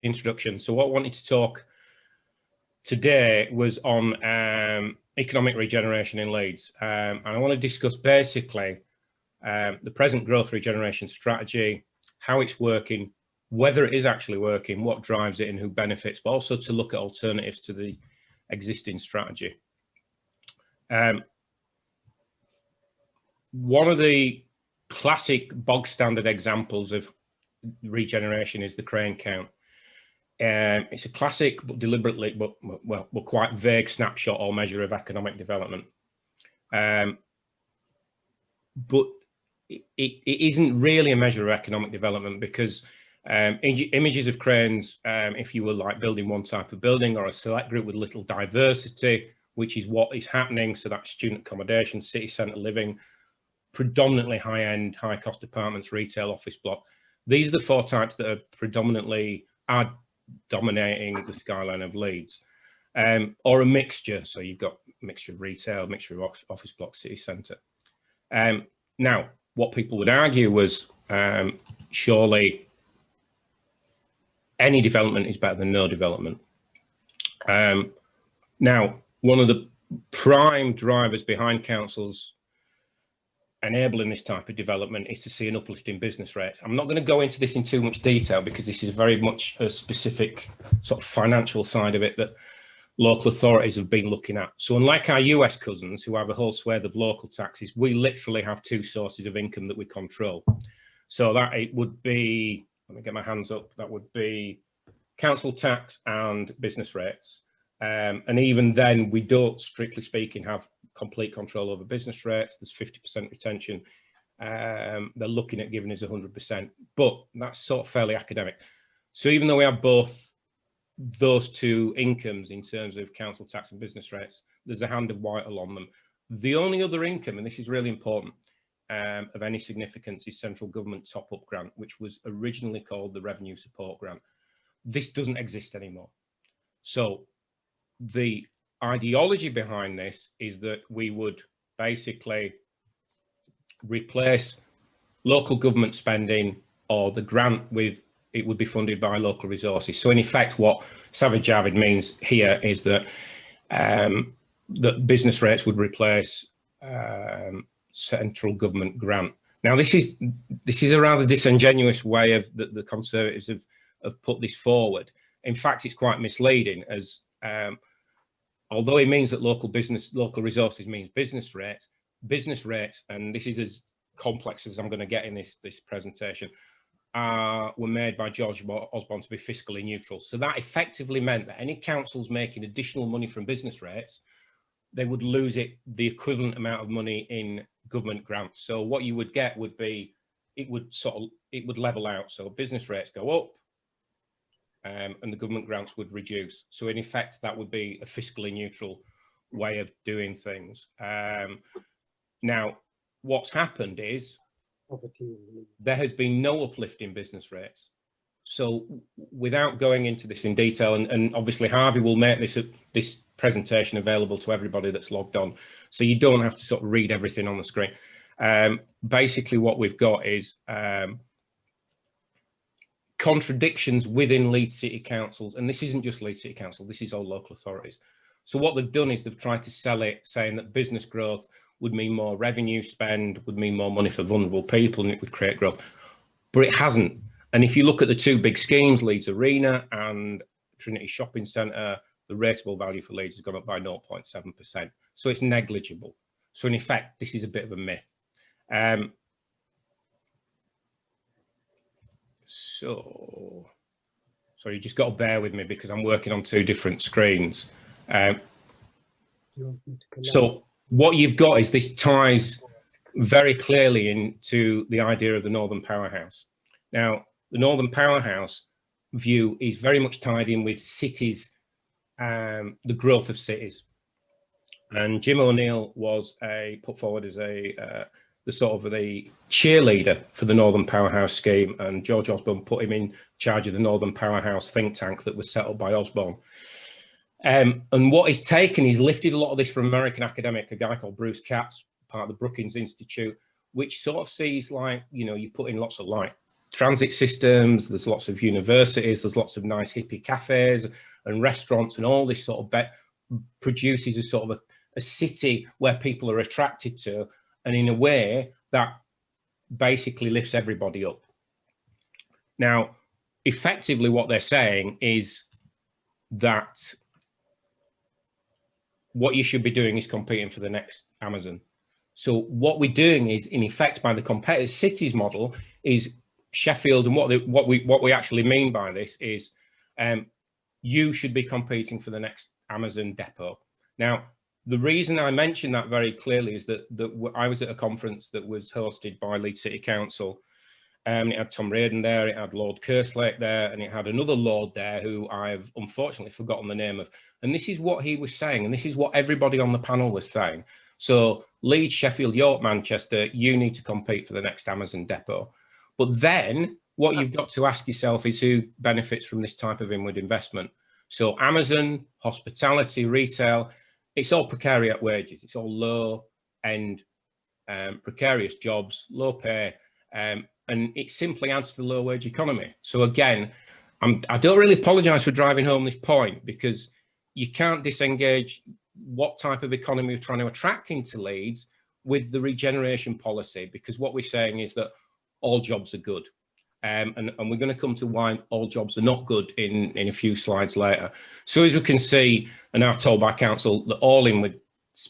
introduction. So what I wanted to talk today was on economic regeneration in Leeds. And I want to discuss basically the present growth regeneration strategy, how it's working, whether it is actually working, what drives it and who benefits, but also to look at alternatives to the existing strategy. One of the classic bog standard examples of regeneration is the crane count. It's a classic, but deliberately, but quite vague snapshot or measure of economic development. But it isn't really a measure of economic development because images of cranes, if you were like building one type of building or a select group with little diversity, which is what is happening, so that's student accommodation, city centre living, predominantly high-end, high-cost apartments, retail, office block. These are the four types that are predominantly dominating the skyline of Leeds, or a mixture. So you've got a mixture of retail, mixture of office block, city centre. Now, what people would argue was surely any development is better than no development. Now, one of the prime drivers behind councils enabling this type of development is to see an uplift in business rates. I'm not going to go into this in too much detail because this is very much a specific sort of financial side of it that local authorities have been looking at. So unlike our US cousins who have a whole swathe of local taxes, we literally have two sources of income that we control. So that it would be, let me get my hands up, that would be council tax and business rates. And even then, we don't, strictly speaking, have complete control over business rates. There's 50% retention. They're looking at giving us 100%, but that's sort of fairly academic. So even though we have both those two incomes in terms of council tax and business rates, there's a hand of white along them. The only other income, and this is really important, of any significance is central government top-up grant, which was originally called the Revenue Support Grant. This doesn't exist anymore. So the ideology behind this is that we would basically replace local government spending or the grant with, it would be funded by local resources. So in effect, what Savage Javid means here is that that business rates would replace central government grant. Now, this is a rather disingenuous way of that the Conservatives have put this forward. In fact, it's quite misleading, as although it means that local resources means business rates, and this is as complex as I'm going to get in this presentation, were made by George Osborne to be fiscally neutral. So that effectively meant that any councils making additional money from business rates, they would lose the equivalent amount of money in government grants. So what you would get would be, it would level out. So business rates go up, and the government grants would reduce. So in effect, that would be a fiscally neutral way of doing things. Now, what's happened is there has been no uplift in business rates. So without going into this in detail, and obviously Harvey will make this presentation available to everybody that's logged on, so you don't have to sort of read everything on the screen. Basically what we've got is contradictions within Leeds City Councils, and this isn't just Leeds City Council, this is all local authorities. So what they've done is they've tried to sell it, saying that business growth would mean more revenue spend, would mean more money for vulnerable people, and it would create growth. But it hasn't. And if you look at the two big schemes, Leeds Arena and Trinity Shopping Centre, the rateable value for Leeds has gone up by 0.7%. So it's negligible. So in effect, this is a bit of a myth. So you just got to bear with me because I'm working on two different screens. So what you've got is this ties very clearly into the idea of the Northern Powerhouse. Now, the Northern Powerhouse view is very much tied in with cities, the growth of cities. And Jim O'Neill was put forward as the sort of the cheerleader for the Northern Powerhouse scheme, and George Osborne put him in charge of the Northern Powerhouse think tank that was set up by Osborne. And what he's taken, he's lifted a lot of this from American academic, a guy called Bruce Katz, part of the Brookings Institute, which sort of sees, like, you know, you put in lots of light. transit systems, there's lots of universities, there's lots of nice hippie cafes and restaurants, and all this sort of produces a sort of a city where people are attracted to, and in a way that basically lifts everybody up. Now, effectively what they're saying is that what you should be doing is competing for the next Amazon. So what we're doing is, in effect, by the competitive cities model, is Sheffield, and what we actually mean by this is you should be competing for the next Amazon depot. Now, the reason I mention that very clearly is that I was at a conference that was hosted by Leeds City Council. It had Tom Reardon there, it had Lord Kerslake there, and it had another Lord there who I've unfortunately forgotten the name of. And this is what he was saying, and this is what everybody on the panel was saying. So Leeds, Sheffield, York, Manchester, you need to compete for the next Amazon depot. But then what you've got to ask yourself is who benefits from this type of inward investment. So Amazon, hospitality, retail, it's all precariat wages. It's all low-end, precarious jobs, low pay, and it simply adds to the low-wage economy. So again, I don't really apologise for driving home this point, because you can't disengage what type of economy we're trying to attract into Leeds with the regeneration policy, because what we're saying is that all jobs are good. And we're going to come to why all jobs are not good in a few slides later. So as we can see, and now told by council that all in with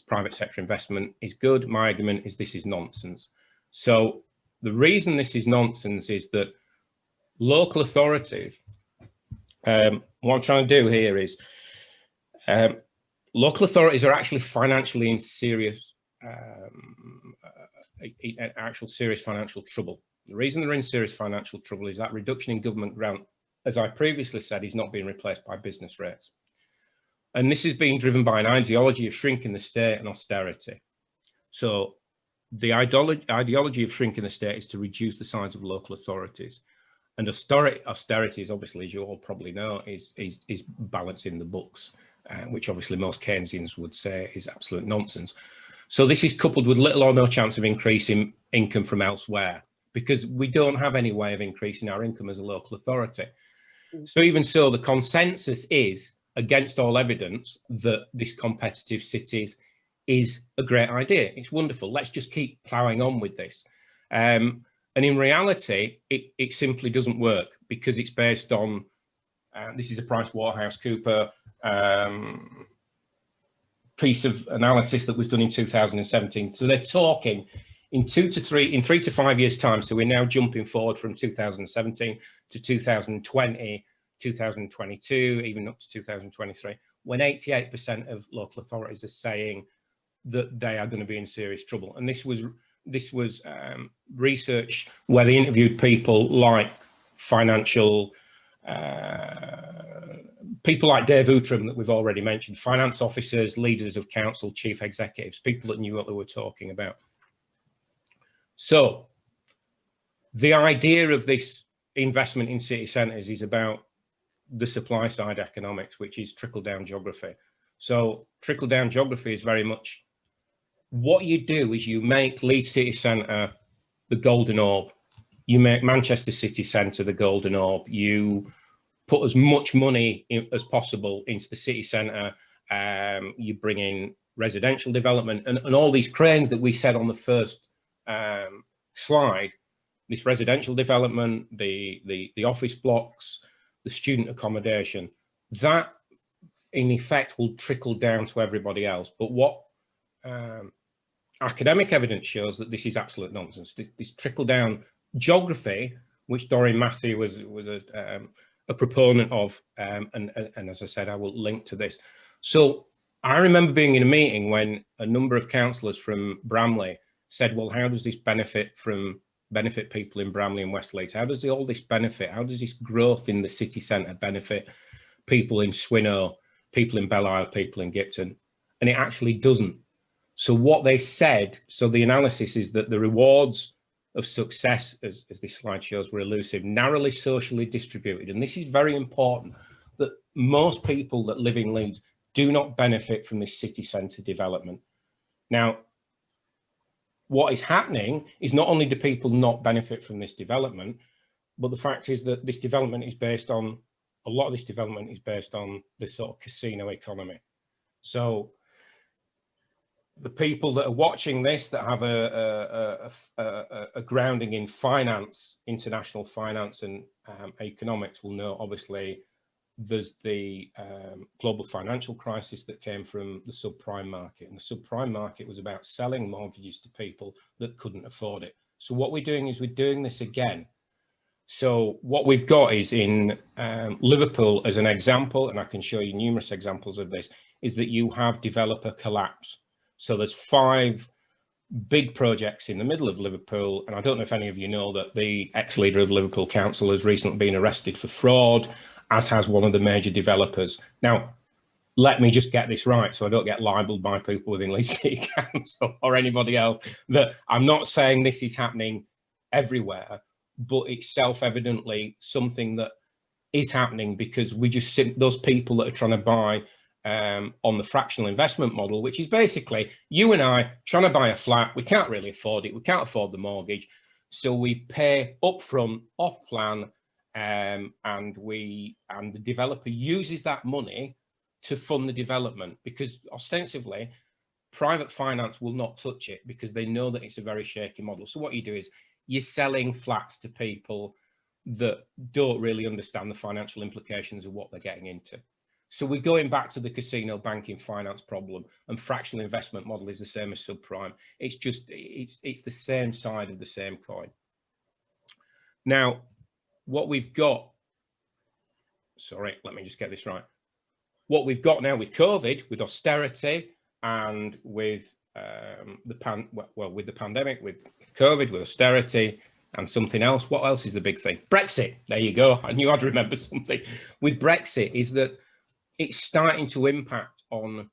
private sector investment is good, my argument is this is nonsense. So the reason this is nonsense is that local authorities, what I'm trying to do here is, local authorities are actually financially in serious, serious financial trouble. The reason they're in serious financial trouble is that reduction in government grant, as I previously said, is not being replaced by business rates. And this is being driven by an ideology of shrinking the state and austerity. So the ideology of shrinking the state is to reduce the size of local authorities. And austerity is obviously, as you all probably know, is balancing the books, which obviously most Keynesians would say is absolute nonsense. So this is coupled with little or no chance of increasing income from elsewhere, because we don't have any way of increasing our income as a local authority. So even so, the consensus is, against all evidence, that this competitive cities is a great idea. It's wonderful. Let's just keep ploughing on with this. And in reality, it simply doesn't work, because it's based on, this is a PricewaterhouseCoopers piece of analysis that was done in 2017. So they're talking in 3 to 5 years time. So we're now jumping forward from 2017 to 2020, 2022, even up to 2023, when 88% of local authorities are saying that they are going to be in serious trouble. And this was research where they interviewed people like people like Dave Outram that we've already mentioned, finance officers, leaders of council, chief executives, people that knew what they were talking about. So the idea of this investment in city centres is about the supply side economics, which is trickle down geography. So trickle down geography is very much what you do is you make Leeds City Centre the golden orb. You make Manchester City Centre the golden orb. You put as much money as possible into the city centre. You bring in residential development and all these cranes that we said on the first slide, this residential development, the office blocks, the student accommodation, that in effect will trickle down to everybody else. But what academic evidence shows that this is absolute nonsense. This trickle down geography, which Doreen Massey was a proponent of, and as I said, I will link to this. So I remember being in a meeting when a number of councillors from Bramley said, well, how does this benefit people in Bramley and West Leeds? How does all this benefit? How does this growth in the city centre benefit people in Swinnow, people in Belle Isle, people in Gipton? And it actually doesn't. So what they said, so the analysis is that the rewards of success, as this slide shows, were elusive, narrowly socially distributed. And this is very important, that most people that live in Leeds do not benefit from this city centre development. Now, what is happening is not only do people not benefit from this development, But the fact is that this development is based on, a lot of this development is based on this sort of casino economy. So the people that are watching this that have a grounding in finance, international finance and economics will know, obviously, there's the global financial crisis that came from the subprime market. And the subprime market was about selling mortgages to people that couldn't afford it. So what we're doing is we're doing this again. So what we've got is in Liverpool as an example, and I can show you numerous examples of this, is that you have developer collapse. So there's 5 big projects in the middle of Liverpool. And I don't know if any of you know that the ex-leader of Liverpool Council has recently been arrested for fraud, as has one of the major developers. Now, let me just get this right so I don't get libeled by people within Leeds City Council or anybody else, that I'm not saying this is happening everywhere, but it's self-evidently something that is happening because we just see those people that are trying to buy on the fractional investment model, which is basically you and I trying to buy a flat. We can't really afford it. We can't afford the mortgage. So we pay upfront off plan, and the developer uses that money to fund the development, because ostensibly private finance will not touch it because they know that it's a very shaky model. So what you do is you're selling flats to people that don't really understand the financial implications of what they're getting into. So we're going back to the casino banking finance problem, and fractional investment model is the same as subprime. It's just, it's the same side of the same coin. Now, what we've got, sorry, let me just get this right. What we've got now with COVID, with austerity, and with the pandemic, with COVID, with austerity, and something else. What else is the big thing? Brexit. There you go. I knew I'd remember something. With Brexit, is that it's starting to impact on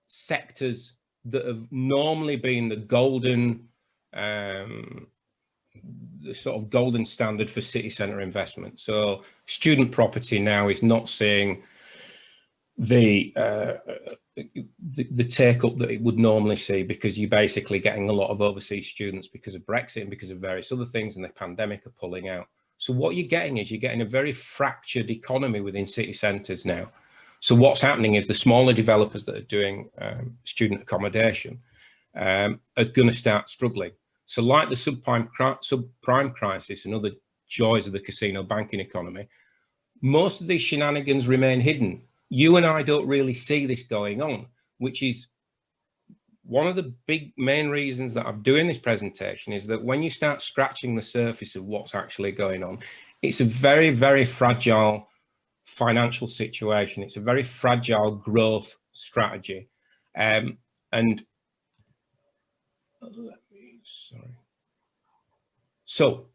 sectors that have normally been the golden, the sort of golden standard for city centre investment. So student property now is not seeing the take up that it would normally see, because you're basically getting a lot of overseas students because of Brexit and because of various other things, and the pandemic are pulling out. So what you're getting is you're getting a very fractured economy within city centres now. So what's happening is the smaller developers that are doing student accommodation are going to start struggling. So like the subprime crisis and other joys of the casino banking economy, most of these shenanigans remain hidden. You and I don't really see this going on, which is one of the big main reasons that I'm doing this presentation, is that when you start scratching the surface of what's actually going on, it's a very, very fragile financial situation. It's a very fragile growth strategy. So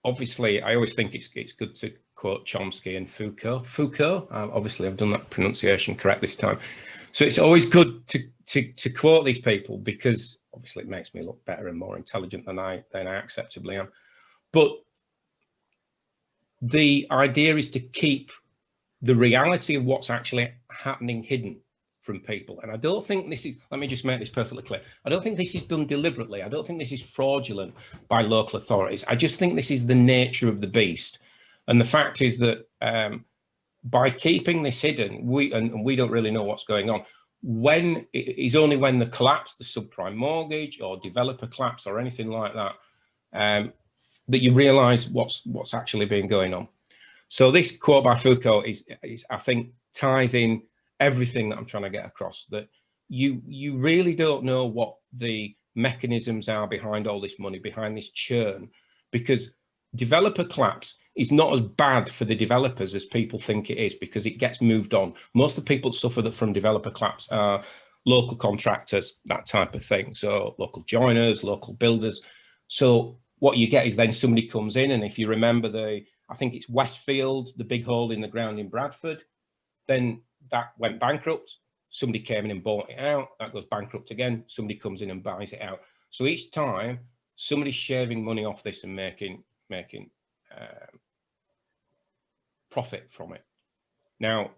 obviously, I always think it's good to quote Chomsky and Foucault. Obviously, I've done that pronunciation correct this time. So it's always good to quote these people, because obviously it makes me look better and more intelligent than I acceptably am. But the idea is to keep the reality of what's actually happening hidden from people. And I don't think this is, let me just make this perfectly clear, I don't think this is done deliberately. I don't think this is fraudulent by local authorities. I just think this is the nature of the beast. And the fact is that by keeping this hidden, we don't really know what's going on. When it is only when the collapse, the subprime mortgage or developer collapse or anything like that, that you realize what's actually been going on. So this quote by Foucault is I think ties in everything that I'm trying to get across, that you really don't know what the mechanisms are behind all this money, behind this churn, because developer collapse is not as bad for the developers as people think it is, because it gets moved on. Most of the people suffer from developer collapse are local contractors, that type of thing. So local joiners, local builders. So what you get is then somebody comes in, and if you remember I think it's Westfield, the big hole in the ground in Bradford, then that went bankrupt. Somebody came in and bought it out. That goes bankrupt again. Somebody comes in and buys it out. So each time somebody's shaving money off this and making profit from it. Now,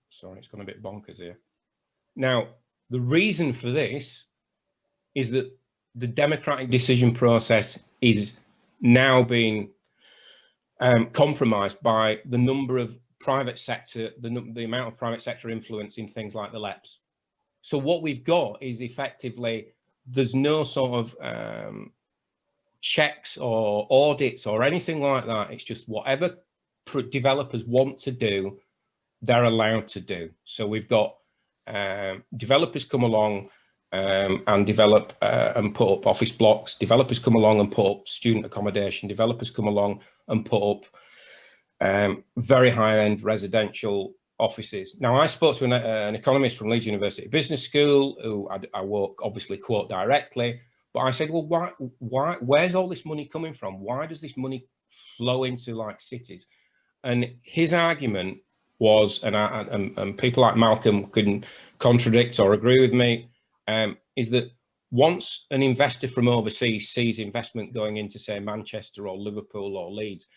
sorry, it's gone a bit bonkers here. Now, the reason for this is that the democratic decision process is now being compromised by the number of private sector, the amount of private sector influence in things like the LEPs. So what we've got is effectively, there's no sort of checks or audits or anything like that. It's just whatever developers want to do, they're allowed to do. So we've got developers come along and develop and put up office blocks. Developers come along and put up student accommodation. Developers come along and put up very high-end residential offices. Now, I spoke to an economist from Leeds University Business School, who I won't obviously quote directly, but I said, well, where's all this money coming from? Why does this money flow into like cities? And his argument was, and people like Malcolm can contradict or agree with me, is that once an investor from overseas sees investment going into, say, Manchester or Liverpool or Leeds,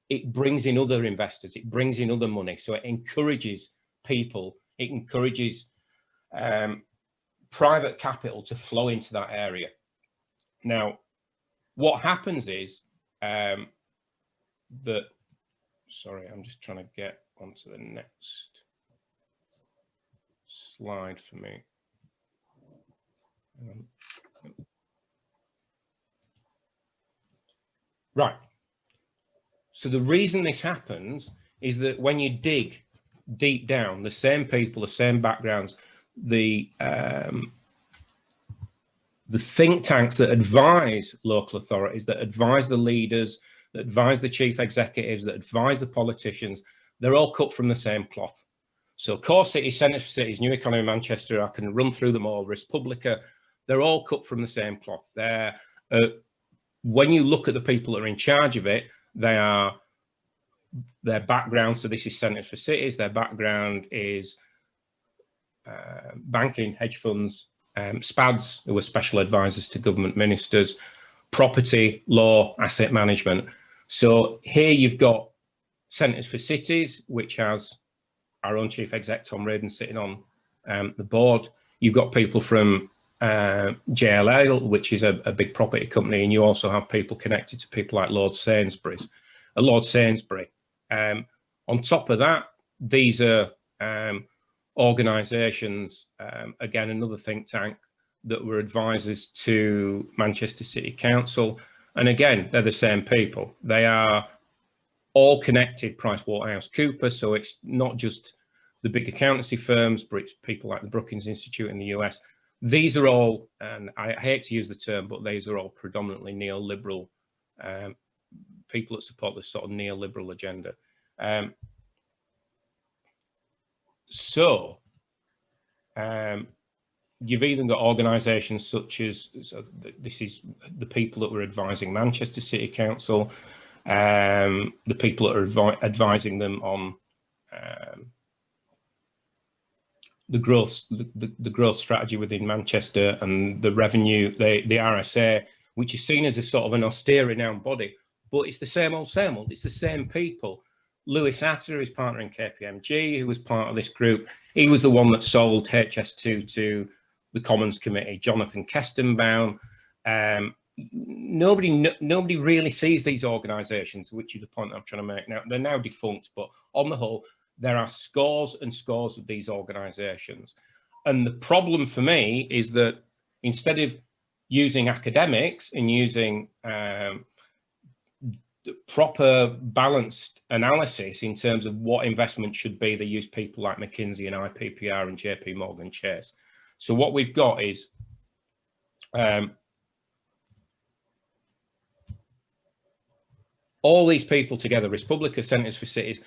it brings in other investors, it brings in other money. So it encourages people, it encourages private capital to flow into that area. Now, what happens is that, sorry, I'm just trying to get onto the next slide for me. Right. So the reason this happens is that when you dig deep down, the same people, the same backgrounds, the think tanks that advise local authorities, that advise the leaders, that advise the chief executives, that advise the politicians, they're all cut from the same cloth. So Core Cities, Centres for Cities, New Economy Manchester, I can run through them all, Respublica, they're all cut from the same cloth. They're, when you look at the people that are in charge of it, their background, so this is Centres for Cities, their background is banking, hedge funds, SPADs, who were special advisors to government ministers, property, law, asset management. So here you've got Centres for Cities, which has our own chief exec, Tom Radin, sitting on the board. You've got people from JLL, which is a big property company, and you also have people connected to people like Lord Sainsbury. On top of that, these are organisations, again, another think tank that were advisors to Manchester City Council. And again, they're the same people. They are all connected, PricewaterhouseCoopers. So it's not just the big accountancy firms, but it's people like the Brookings Institute in the US. These are all, and I hate to use the term, but these are all predominantly neoliberal people that support this sort of neoliberal agenda. You've even got organisations such as, so this is the people that were advising Manchester City Council, the people that are advising them on the growth strategy within Manchester and the revenue, the RSA, which is seen as a sort of an austere renowned body, but it's the same old, it's the same people. Lewis Atter, his partner in KPMG, who was part of this group, he was the one that sold HS2 to the Commons Committee, Jonathan Kestenbaum. Nobody really sees these organisations, which is the point I'm trying to make. Now, they're now defunct, but on the whole, there are scores and scores of these organisations. And the problem for me is that instead of using academics and using proper balanced analysis in terms of what investment should be, they use people like McKinsey and IPPR and JP Morgan Chase. So what we've got is all these people together, Respublica, Centres for Cities,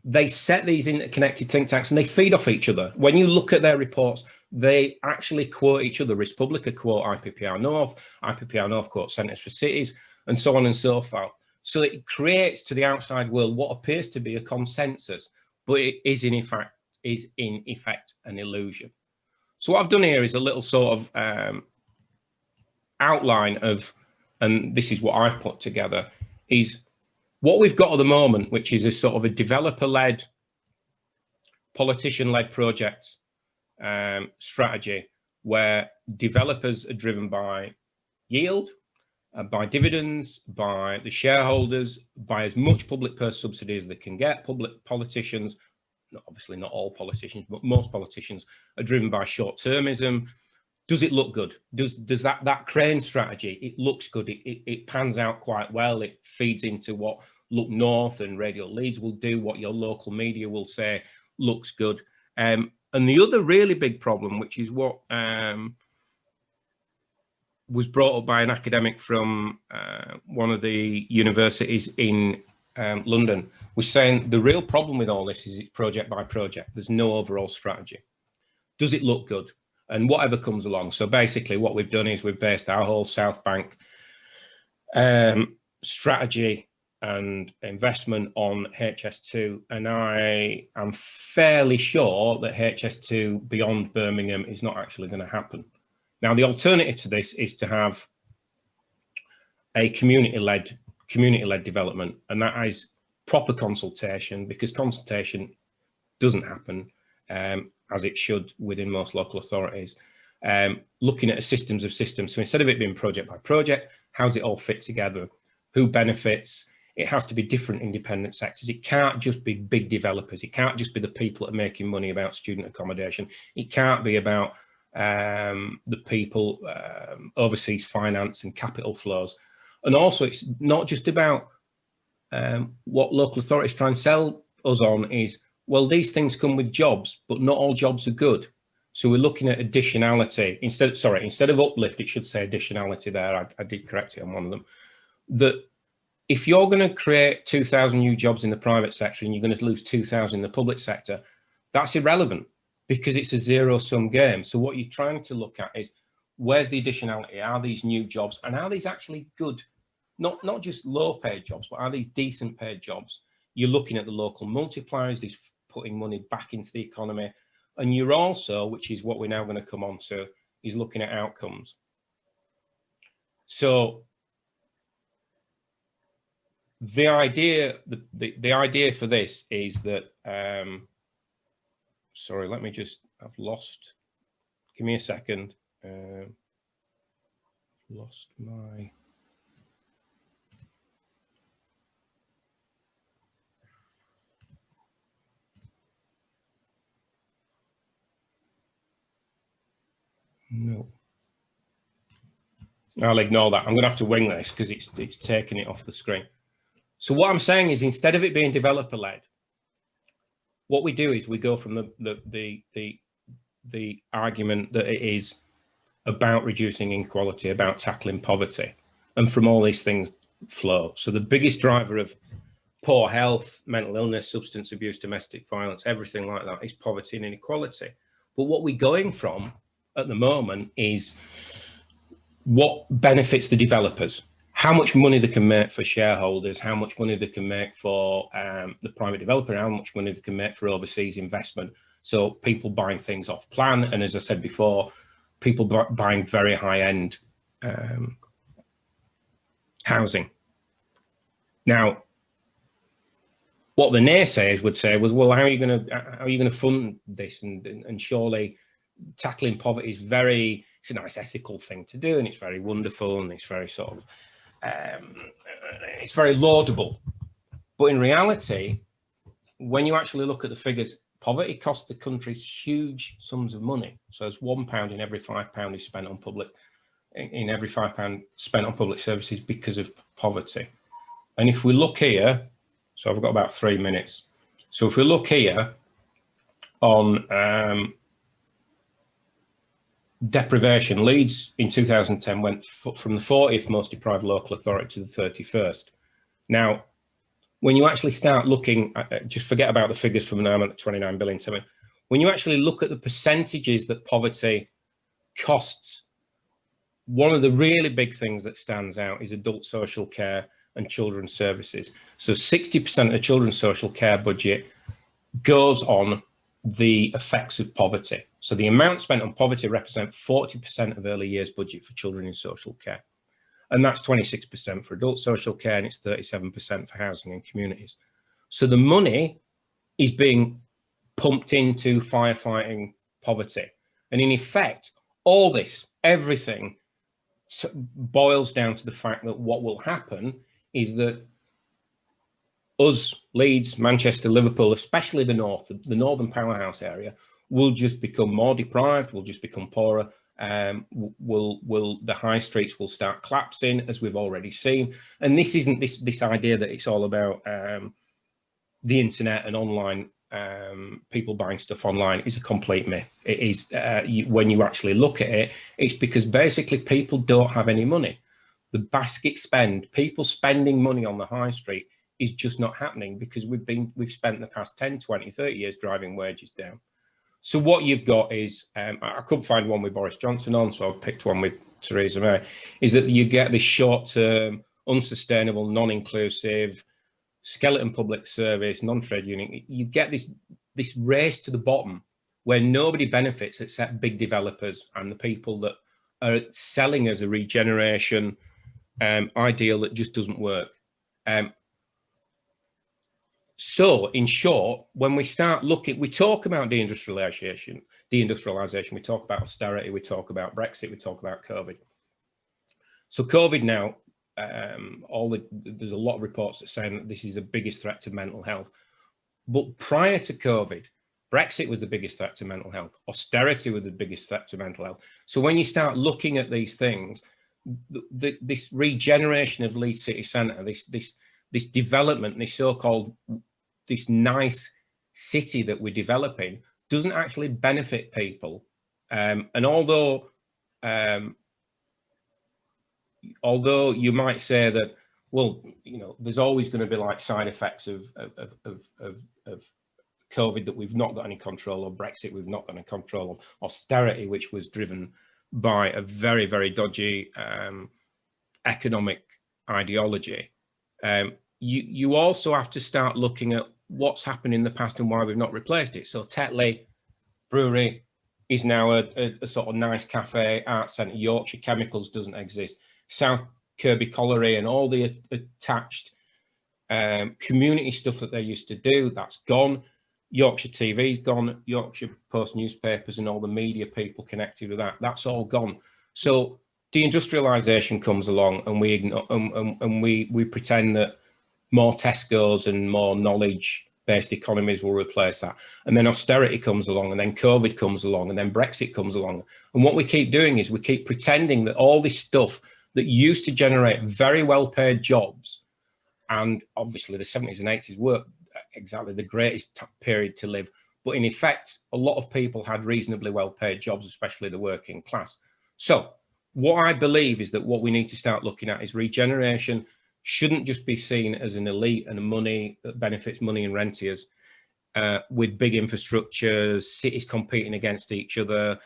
they set these interconnected think tanks and they feed off each other. When you look at their reports, they actually quote each other. Respublica quote IPPR North quote Centres for Cities, and so on and so forth. So it creates to the outside world what appears to be a consensus, but it is in effect an illusion. So what I've done here is a little sort of outline of, and this is what I've put together, is what we've got at the moment, which is a sort of a developer-led, politician-led project strategy, where developers are driven by yield, by dividends, by the shareholders, by as much public purse subsidy as they can get. Public politicians, obviously not all politicians, but most politicians are driven by short-termism. Does it look good? Does that crane strategy, it looks good, it pans out quite well, it feeds into what Look North and Radio Leeds will do, what your local media will say looks good. And the other really big problem, which is what was brought up by an academic from one of the universities in London, was saying the real problem with all this is it's project by project. There's no overall strategy. Does it look good? And whatever comes along. So basically what we've done is we've based our whole South Bank strategy and investment on HS2. And I am fairly sure that HS2 beyond Birmingham is not actually going to happen. Now, the alternative to this is to have a community-led development, and that is proper consultation, because consultation doesn't happen as it should within most local authorities. Looking at a systems of systems. So instead of it being project by project, how does it all fit together? Who benefits? It has to be different independent sectors. It can't just be big developers. It can't just be the people that are making money about student accommodation. It can't be about the people, overseas finance and capital flows. And also it's not just about what local authorities try and sell us on is, well, these things come with jobs, but not all jobs are good. So we're looking at additionality. Instead of uplift, it should say additionality there. I did correct it on one of them. That if you're going to create 2,000 new jobs in the private sector and you're going to lose 2,000 in the public sector, that's irrelevant because it's a zero-sum game. So what you're trying to look at is, where's the additionality? Are these new jobs? And are these actually good? Not just low-paid jobs, but are these decent-paid jobs? You're looking at the local multipliers, these putting money back into the economy. And you're also, which is what we're now going to come on to, is looking at outcomes. So the idea for this is that, sorry, let me just, I've lost, give me a second. Lost my, no. I'll ignore that. I'm going to have to wing this because it's taking it off the screen. So what I'm saying is, instead of it being developer-led, what we do is we go from the argument that it is about reducing inequality, about tackling poverty, and from all these things flow. So the biggest driver of poor health, mental illness, substance abuse, domestic violence, everything like that is poverty and inequality. But what we're going from at the moment is what benefits the developers, how much money they can make for shareholders, how much money they can make for the private developer, how much money they can make for overseas investment. So people buying things off plan. And as I said before, people buying very high-end housing. Now, what the naysayers would say was, well, how are you going to fund this? And surely tackling poverty is it's a nice ethical thing to do, and it's very wonderful, and it's very sort of, it's very laudable. But in reality, when you actually look at the figures, poverty costs the country huge sums of money. So it's £1 in every £5 is spent on every £5 spent on public services because of poverty. And if we look here, so I've got about 3 minutes. So if we look here on deprivation, Leeds in 2010 went from the 40th most deprived local authority to the 31st. Now, when you actually start looking, just forget about the figures from now at 29 billion. When you actually look at the percentages that poverty costs, one of the really big things that stands out is adult social care and children's services. So 60% of the children's social care budget goes on the effects of poverty. So the amount spent on poverty represents 40% of early years budget for children in social care. And that's 26% for adult social care, and it's 37% for housing and communities. So the money is being pumped into firefighting poverty. And in effect, all this, everything boils down to the fact that what will happen is that us, Leeds, Manchester, Liverpool, especially the north, the northern powerhouse area, will just become more deprived, will just become poorer. The high streets will start collapsing, as we've already seen. And this isn't this idea that it's all about the internet and online, people buying stuff online, is a complete myth. It is, when you actually look at it, it's because basically people don't have any money. The basket spend, people spending money on the high street, is just not happening because we've spent the past 10, 20, 30 years driving wages down. So what you've got is, I couldn't find one with Boris Johnson on, so I've picked one with Theresa May, is that you get this short-term, unsustainable, non-inclusive, skeleton public service, non-trade union. You get this race to the bottom where nobody benefits except big developers and the people that are selling us a regeneration ideal that just doesn't work. So in short, when we start looking, we talk about deindustrialization, we talk about austerity, we talk about Brexit, we talk about COVID. So COVID now, there's a lot of reports that saying that this is the biggest threat to mental health. But prior to COVID, Brexit was the biggest threat to mental health. Austerity was the biggest threat to mental health. So when you start looking at these things, this regeneration of Leeds City Centre, this development, this nice city that we're developing, doesn't actually benefit people. And although you might say that, well, you know, there's always going to be like side effects of COVID that we've not got any control of, Brexit we've not got any control of, austerity, which was driven by a very, very dodgy economic ideology. You also have to start looking at what's happened in the past and why we've not replaced it. So Tetley Brewery is now a sort of nice cafe, art centre. Yorkshire Chemicals doesn't exist. South Kirby Colliery and all the attached community stuff that they used to do, that's gone. Yorkshire TV's gone. Yorkshire Post newspapers and all the media people connected with that, that's all gone. So deindustrialisation comes along and we ignore, and we pretend that more Tesco's and more knowledge-based economies will replace that. And then austerity comes along, and then COVID comes along, and then Brexit comes along. And what we keep doing is we keep pretending that all this stuff that used to generate very well-paid jobs, and obviously the 70s and 80s were exactly the greatest period to live, but in effect, a lot of people had reasonably well-paid jobs, especially the working class. So what I believe is that what we need to start looking at is regeneration shouldn't just be seen as an elite and a money that benefits money and rentiers, with big infrastructures, cities competing against each other,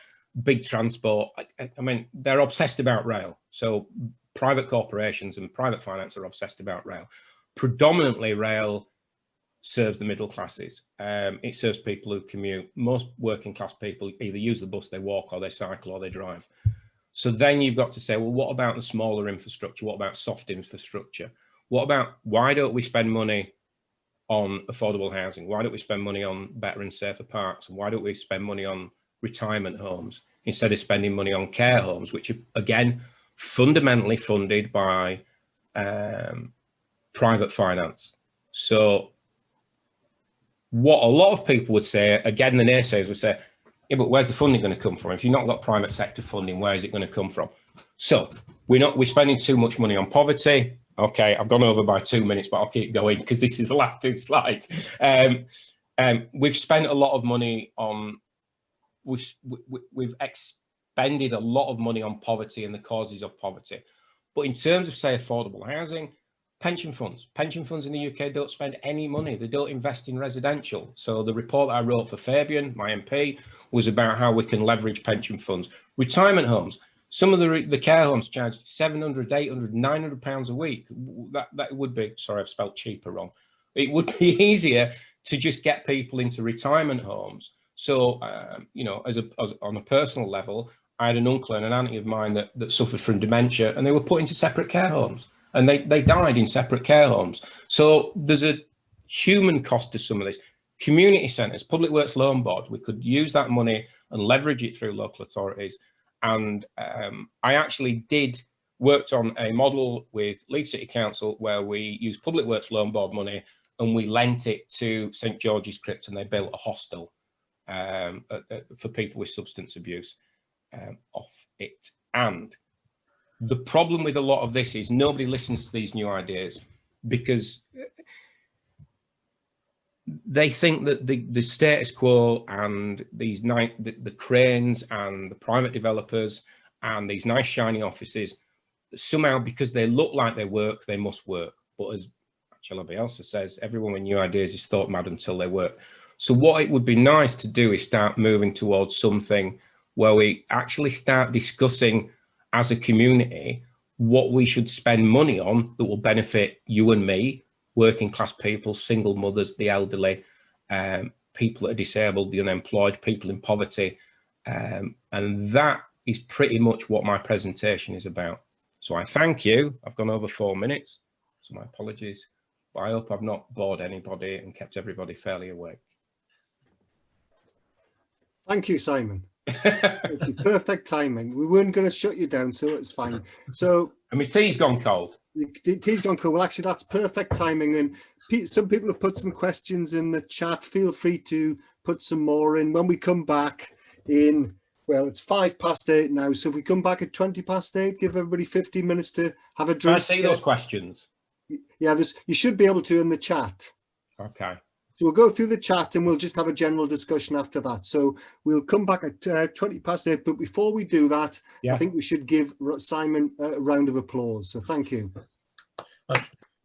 big transport. I mean, they're obsessed about rail. So private corporations and private finance are obsessed about rail. Predominantly rail serves the middle classes. It serves people who commute. Most working class people either use the bus, they walk, or they cycle, or they drive. So then you've got to say, well, what about the smaller infrastructure? What about soft infrastructure? What about, why don't we spend money on affordable housing? Why don't we spend money on better and safer parks? And why don't we spend money on retirement homes instead of spending money on care homes, which are, again, fundamentally funded by private finance? So what a lot of people would say, again, the naysayers would say, yeah, but where's the funding going to come from? If you've not got private sector funding, where is it going to come from? So we're spending too much money on poverty. Okay, I've gone over by 2 minutes, but I'll keep going because this is the last 2 slides. We've spent a lot of money on, we've expended a lot of money on poverty and the causes of poverty. But in terms of, say, affordable housing, pension funds in the UK don't spend any money. They don't invest in residential. So the report that I wrote for Fabian, my MP, was about how we can leverage pension funds. Retirement homes, some of the care homes charge 700, 800, 900 pounds a week. That would be, sorry, I've spelled cheaper wrong. It would be easier to just get people into retirement homes. So, you know, on a personal level, I had an uncle and an auntie of mine that suffered from dementia, and they were put into separate care homes. And they died in separate care homes. So there's a human cost to some of this. Community centres, Public Works Loan Board, we could use that money and leverage it through local authorities. And I actually did worked on a model with Leeds City Council where we used Public Works Loan Board money and we lent it to St George's Crypt, and they built a hostel for people with substance abuse off it. And the problem with a lot of this is nobody listens to these new ideas because they think that the status quo and these the cranes and the private developers and these nice shiny offices, somehow because they look like they work, they must work. But as Angela Bielsa says, everyone with new ideas is thought mad until they work. So what it would be nice to do is start moving towards something where we actually start discussing as a community what we should spend money on that will benefit you and me, working class people, single mothers, the elderly, people that are disabled, the unemployed, people in poverty. And that is pretty much what my presentation is about. So I thank you. I've gone over 4 minutes, so my apologies. But I hope I've not bored anybody and kept everybody fairly awake. Thank you, Simon. Thank you. Perfect timing. We weren't going to shut you down, so it's fine. So, and my tea's gone cold. The tea's gone cold. Well, actually, that's perfect timing. And some people have put some questions in the chat. Feel free to put some more in. When we come back in, well, it's 8:05 now. So if we come back at 8:20, give everybody 15 minutes to have a drink. Can I see those questions? Yeah, you should be able to in the chat. Okay. So we'll go through the chat and we'll just have a general discussion after that. So we'll come back at 8:20. But before we do that, I think we should give Simon a round of applause. So thank you.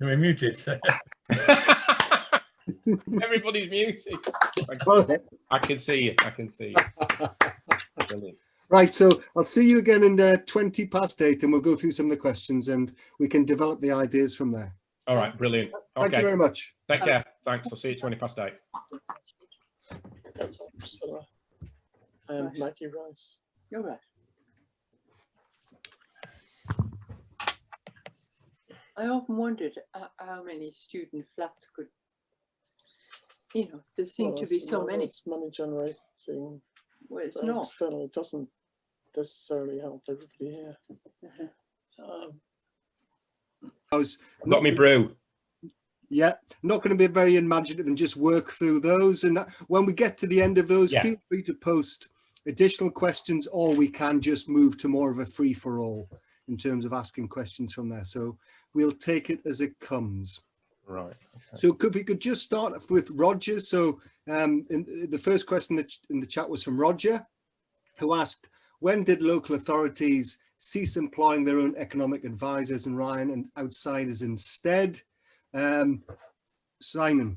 You're muted. Everybody's muted. I can see you. I can see you. Brilliant. Right, so I'll see you again in 8:20 and we'll go through some of the questions and we can develop the ideas from there. All right, brilliant. Okay. Thank you very much. Take care. Thanks. I'll see you at 8:20. That's Priscilla and Maggie Rice. You're right. I often wondered how many student flats could, there seem to be so many. It's money generating. Well, it's not. Still, it doesn't necessarily help everybody here. Got me brew. Yeah, not going to be very imaginative and just work through those. And when we get to the end of those, feel free to post additional questions, or we can just move to more of a free for all in terms of asking questions from there. So we'll take it as it comes. Right. Okay. So we could just start off with Roger. So the first question in the chat was from Roger, who asked, when did local authorities cease employing their own economic advisors and Ryan and outsiders instead? Simon.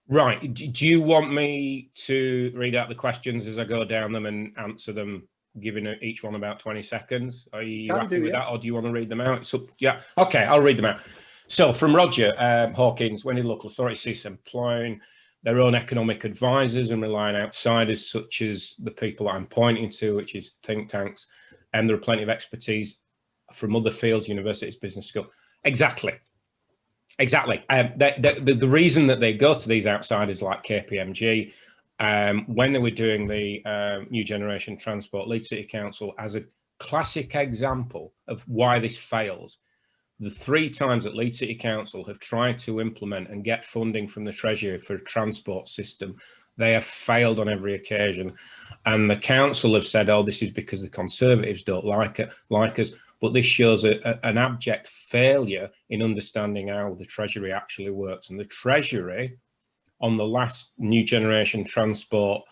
Right. Do you want me to read out the questions as I go down them and answer them, giving each one about 20 seconds? Are you happy with that, or do you want to read them out? So, yeah. Okay, I'll read them out. So from Roger Hawkins, when did local authorities cease employing their own economic advisors and rely on outsiders such as the people I'm pointing to, which is think tanks, and there are plenty of expertise from other fields, universities, business school. Exactly. The reason that they go to these outsiders like KPMG, when they were doing the New Generation Transport, Leeds City Council, as a classic example of why this fails, the 3 times that Leeds City Council have tried to implement and get funding from the Treasury for a transport system, they have failed on every occasion. And the council have said, oh, this is because the Conservatives don't like us. But this shows an abject failure in understanding how the Treasury actually works. And the Treasury, on the last New Generation Transport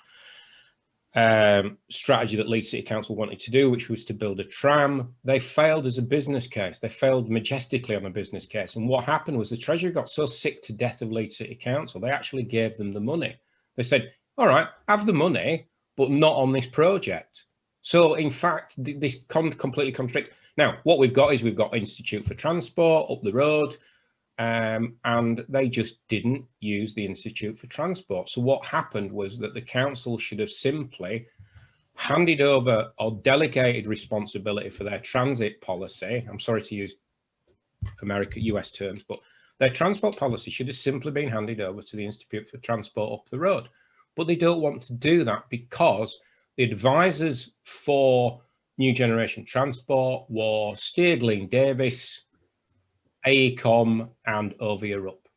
strategy that Leeds City Council wanted to do, which was to build a tram, they failed as a business case. They failed majestically on a business case. And what happened was the Treasury got so sick to death of Leeds City Council, they actually gave them the money. They said, all right, have the money, but not on this project. So in fact, this completely contradicts. Now, what we've got is we've got Institute for Transport up the road, and they just didn't use the Institute for Transport. So what happened was that the council should have simply handed over or delegated responsibility for their transit policy. I'm sorry to use US terms, but their transport policy should have simply been handed over to the Institute for Transport up the road. But they don't want to do that because the advisors for New Generation Transport was Steardley Davis, AECOM and over Europe.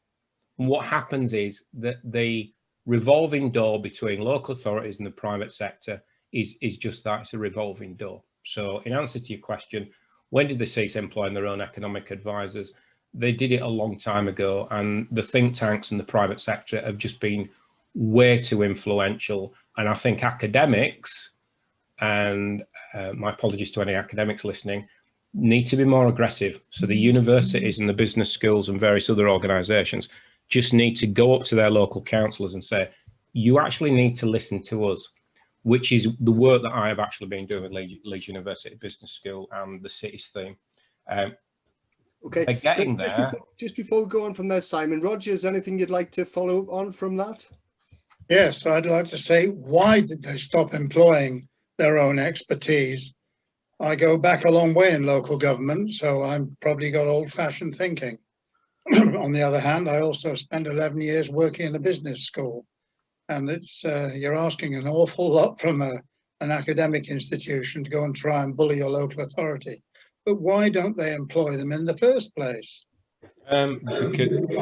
And what happens is that the revolving door between local authorities and the private sector is just that, it's a revolving door. So in answer to your question, when did they cease employing their own economic advisors? They did it a long time ago, and the think tanks and the private sector have just been way too influential. And I think academics, and my apologies to any academics listening, need to be more aggressive. So the universities and the business schools and various other organisations just need to go up to their local councillors and say, you actually need to listen to us, which is the work that I have actually been doing with Leeds University Business School and the city's theme. Okay, they're getting there. Just before we go on from there, Simon, Rogers, anything you'd like to follow on from that? Yes, I'd like to say, why did they stop employing their own expertise? I go back a long way in local government, so I'm probably got old-fashioned thinking. On the other hand, I also spent 11 years working in a business school, and it's you're asking an awful lot from an academic institution to go and try and bully your local authority. But why don't they employ them in the first place? I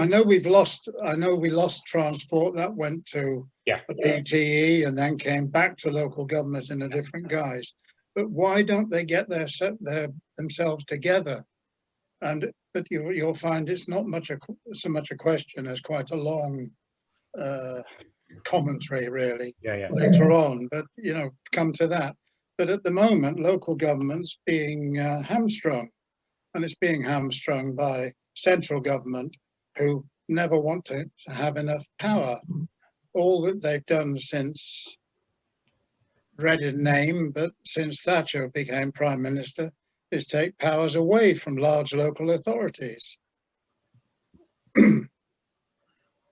know we lost transport. That went to the PTE and then came back to local government in a different guise. But why don't they get themselves together? But you'll find it's not so much a question as quite a long commentary, really, later on. But come to that. But at the moment, local government's being hamstrung, and it's being hamstrung by central government, who never want to have enough power. All that they've done since, dreaded name, but since Thatcher became Prime Minister, is take powers away from large local authorities.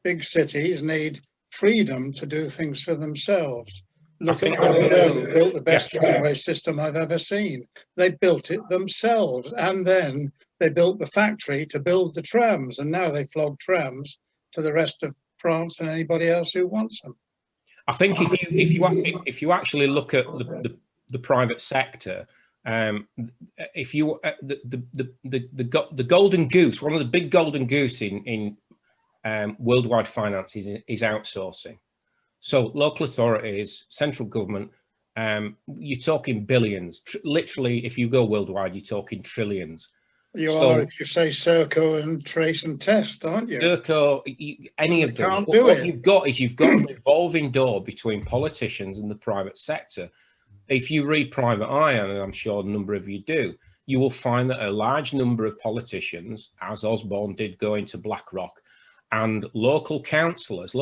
Big cities need freedom to do things for themselves. Look at Bordeaux, built the best tramway system I've ever seen. They built it themselves, and then they built the factory to build the trams, and now they flog trams to the rest of France and anybody else who wants them. I think if you actually look at the private sector, if you the golden goose, one of the big golden goose in worldwide finance is outsourcing. So local authorities, central government, you're talking billions. Literally, if you go worldwide, you're talking trillions. You are if you say Serco and Trace and Test, aren't you? Serco, any of them. Can't do it. You've got a revolving door between politicians and the private sector. If you read Private Eye, and I'm sure a number of you do, you will find that a large number of politicians, as Osborne did, go into BlackRock, and local councillors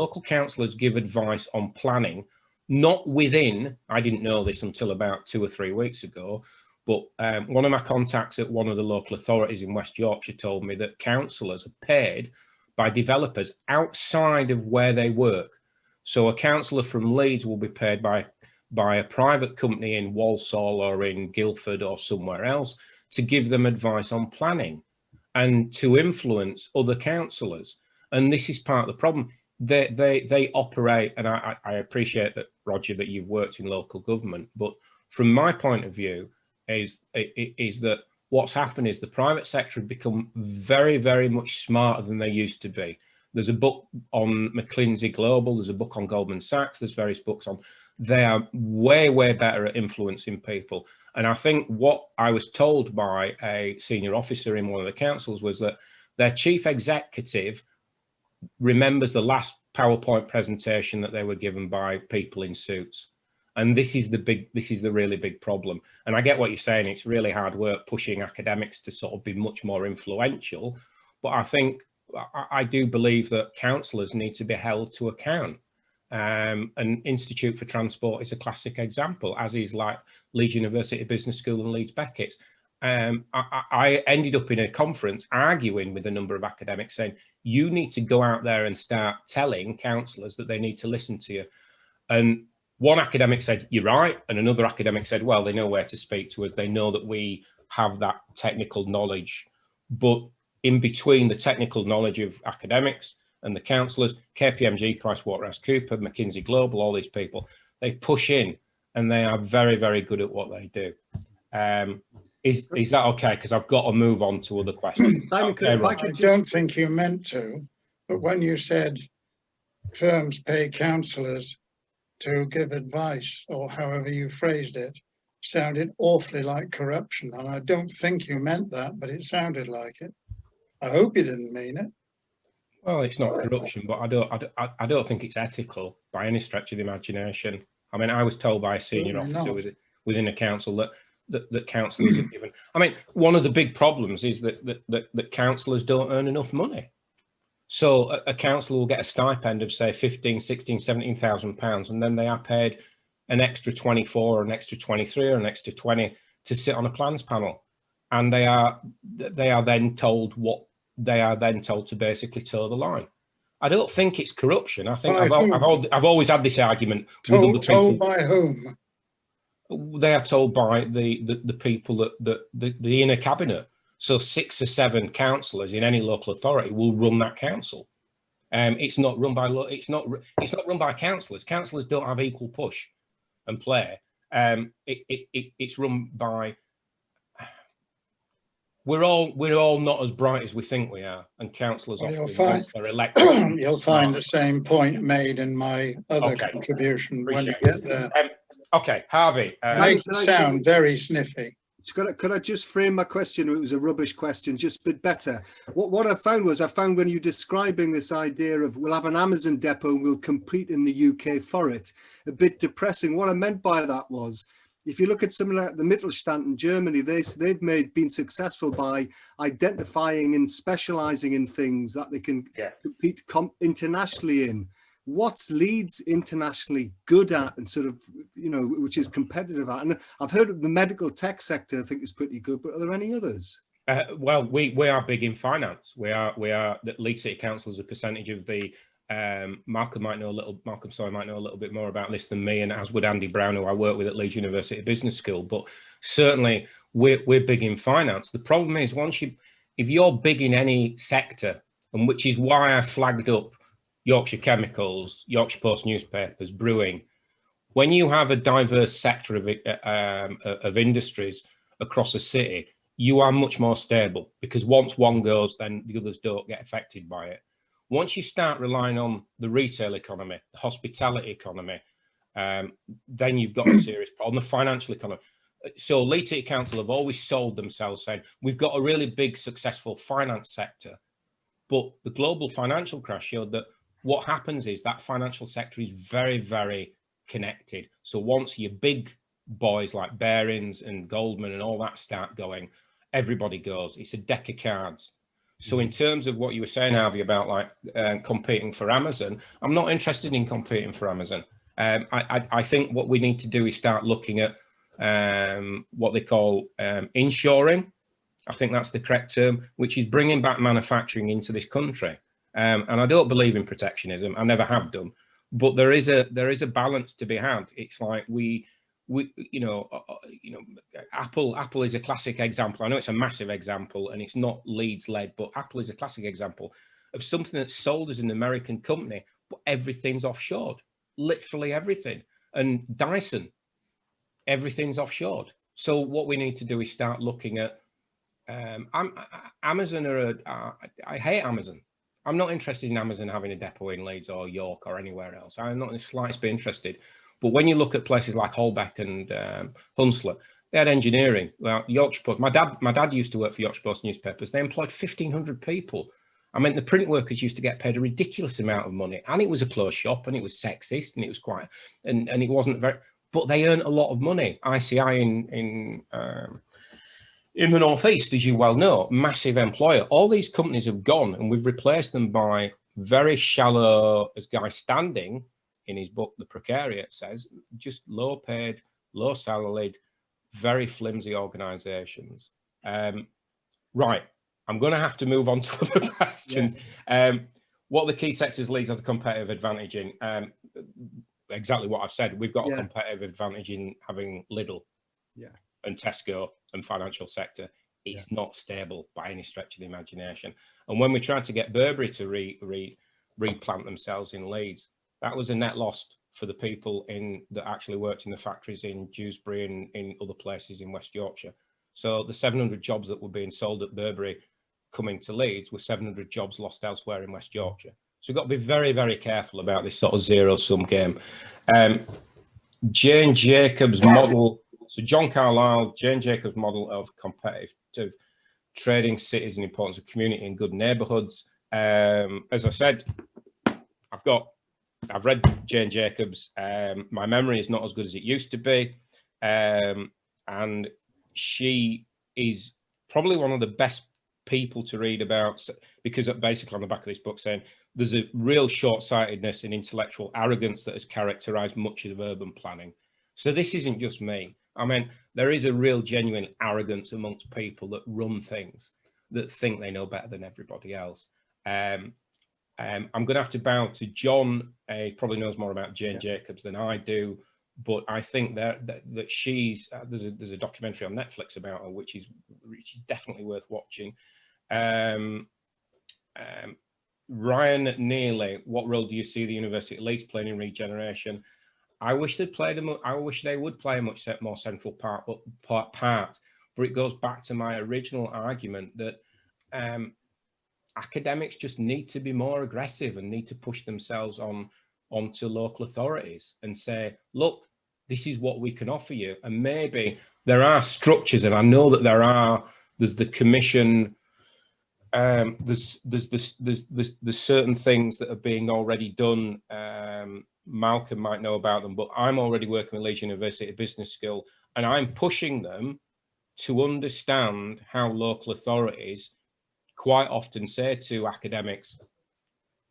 give advice on planning, not within, I didn't know this until about 2 or 3 weeks ago, but one of my contacts at one of the local authorities in West Yorkshire told me that councillors are paid by developers outside of where they work. So a councillor from Leeds will be paid by a private company in Walsall or in Guildford or somewhere else to give them advice on planning and to influence other councillors. And this is part of the problem. They operate, and I appreciate that, Roger, that you've worked in local government, but from my point of view, is that what's happened is the private sector have become very, very much smarter than they used to be. There's a book on McKinsey Global, there's a book on Goldman Sachs, there's various books on, they are way, way better at influencing people. And I think what I was told by a senior officer in one of the councils was that their chief executive remembers the last PowerPoint presentation that they were given by people in suits. And this is the really big problem. And I get what you're saying. It's really hard work pushing academics to sort of be much more influential. But I do believe that councillors need to be held to account. And Institute for Transport is a classic example, as is like Leeds University Business School and Leeds Beckett's. I ended up in a conference arguing with a number of academics saying, you need to go out there and start telling councillors that they need to listen to you. And one academic said, you're right. And another academic said, well, they know where to speak to us. They know that we have that technical knowledge. But in between the technical knowledge of academics and the councillors, KPMG, PricewaterhouseCoopers, McKinsey Global, all these people, they push in and they are very, very good at what they do. Is that okay? Because I've got to move on to other questions. Simon, Okay, if I I could don't just, think you meant to, but when you said firms pay counsellors to give advice, or however you phrased it, sounded awfully like corruption. And I don't think you meant that, but it sounded like it. I hope you didn't mean it. Well, it's not corruption, but I don't think it's ethical by any stretch of the imagination. I mean, I was told by a senior Certainly officer not. within a council that councillors are given. I mean, one of the big problems is that councillors don't earn enough money. So a councillor will get a stipend of say 15, 16, 17,000 pounds, and then they are paid an extra 24 or an extra 23 or an extra 20 to sit on a plans panel, and they are then told to basically toe the line. I don't think it's corruption. I think By whom? I've always had this argument with other Told people. by whom? They are told by the people that the inner cabinet. So 6 or 7 councillors in any local authority will run that council. It's not run by it's not run by councillors. Councillors don't have equal push and play. It's run by. We're all not as bright as we think we are, and councillors Well, often once they're elected. you'll find the same point made in my other Okay. contribution when you Appreciate get there. Okay, Harvey. Make it sound very sniffy. could I just frame my question? It was a rubbish question, just a bit better. What I found when you're describing this idea of we'll have an Amazon depot and we'll compete in the UK for it, a bit depressing. What I meant by that was, if you look at something like the Mittelstand in Germany, they've been successful by identifying and specialising in things that they can compete internationally in. What's Leeds internationally good at and sort of, which is competitive at? And I've heard of the medical tech sector, I think is pretty good, but are there any others? Well, we are big in finance. We are the Leeds City Council is a percentage of the Malcolm might know a little bit more about this than me, and as would Andy Brown, who I work with at Leeds University Business School. But certainly we're big in finance. The problem is if you're big in any sector, and which is why I flagged up Yorkshire Chemicals, Yorkshire Post newspapers, brewing. When you have a diverse sector of industries across a city, you are much more stable, because once one goes, then the others don't get affected by it. Once you start relying on the retail economy, the hospitality economy, then you've got a serious problem, the financial economy. So Leeds City Council have always sold themselves saying, we've got a really big, successful finance sector. But the global financial crash showed that what happens is that financial sector is very, very connected. So once your big boys like Barings and Goldman and all that start going, everybody goes. It's a deck of cards. So in terms of what you were saying, Harvey, about like competing for Amazon, I'm not interested in competing for Amazon. I think what we need to do is start looking at what they call inshoring. I think that's the correct term, which is bringing back manufacturing into this country. And I don't believe in protectionism. I never have done, but there is a balance to be had. It's like Apple is a classic example. I know it's a massive example and it's not Leeds led, but Apple is a classic example of something that's sold as an American company, but everything's offshored, literally everything. And Dyson, everything's offshored. So what we need to do is start looking at Amazon. I hate Amazon. I'm not interested in Amazon having a depot in Leeds or York or anywhere else. I'm not in the slightest bit interested. But when you look at places like Holbeck and Hunslet, they had engineering. Well, Yorkshire Post. My dad used to work for Yorkshire Post newspapers. They employed 1,500 people. I mean, the print workers used to get paid a ridiculous amount of money, and it was a closed shop, and it was sexist, and it was quite, and it wasn't very. But they earned a lot of money. ICI in the Northeast, as you well know, massive employer. All these companies have gone, and we've replaced them by very shallow, as Guy Standing in his book, The Precariat, says, just low paid, low salaried, very flimsy organizations. Right, I'm going to have to move on to other questions. Yes. What are the key sectors Leeds has a competitive advantage in? Exactly what I've said. We've got a competitive advantage in having Lidl and Tesco and financial sector. It's not stable by any stretch of the imagination. And when we tried to get Burberry to replant themselves in Leeds, that was a net loss for the people that actually worked in the factories in Dewsbury and in other places in West Yorkshire. So the 700 jobs that were being sold at Burberry coming to Leeds were 700 jobs lost elsewhere in West Yorkshire. So we've got to be very, very careful about this sort of zero-sum game. Jane Jacobs' model, so John Carlyle, Jane Jacobs' model of competitive trading cities and importance of community and good neighbourhoods. As I said, I've read Jane Jacobs. My memory is not as good as it used to be. And she is probably one of the best people to read about, because basically on the back of this book saying there's a real short-sightedness and intellectual arrogance that has characterized much of urban planning. So this isn't just me. I mean, there is a real genuine arrogance amongst people that run things, that think they know better than everybody else. I'm going to have to bow to John. He probably knows more about Jane Jacobs than I do, but I think that she's there's a documentary on Netflix about her, which is definitely worth watching. Ryan Neely, what role do you see the University of Leeds playing in regeneration? I wish they would play a much more central part, but it goes back to my original argument that academics just need to be more aggressive and need to push themselves onto local authorities and say, look, this is what we can offer you. And maybe there are structures, and I know that there's the commission, there's certain things that are being already done. Malcolm might know about them, but I'm already working with Leeds University Business School, and I'm pushing them to understand how local authorities quite often say to academics,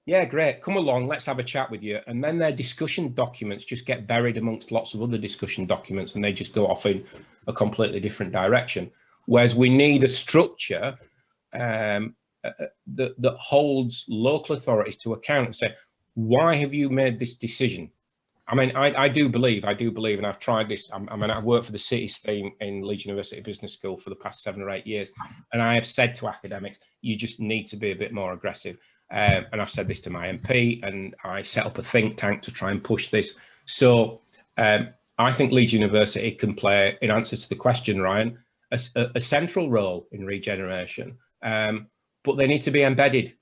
yeah, great, come along, let's have a chat with you. And then their discussion documents just get buried amongst lots of other discussion documents, and they just go off in a completely different direction. Whereas we need a structure that holds local authorities to account and say, why have you made this decision? I mean, I do believe, and I've tried this. I mean, I've worked for the cities theme in Leeds University Business School for the past 7 or 8 years. And I have said to academics, you just need to be a bit more aggressive. And I've said this to my MP, and I set up a think tank to try and push this. So I think Leeds University can play, in answer to the question, Ryan, a central role in regeneration. But they need to be embedded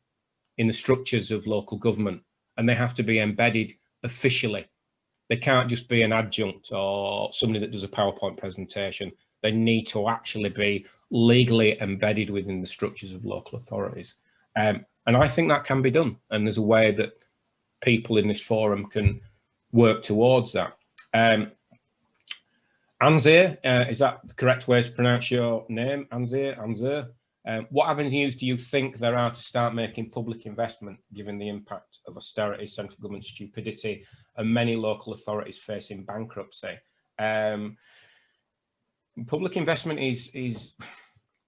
in the structures of local government, and they have to be embedded officially. They can't just be an adjunct or somebody that does a PowerPoint presentation. They need to actually be legally embedded within the structures of local authorities. And I think that can be done. And there's a way that people in this forum can work towards that. Anzir, is that the correct way to pronounce your name? Anzir? What avenues do you think there are to start making public investment, given the impact of austerity, central government stupidity, and many local authorities facing bankruptcy? Public investment is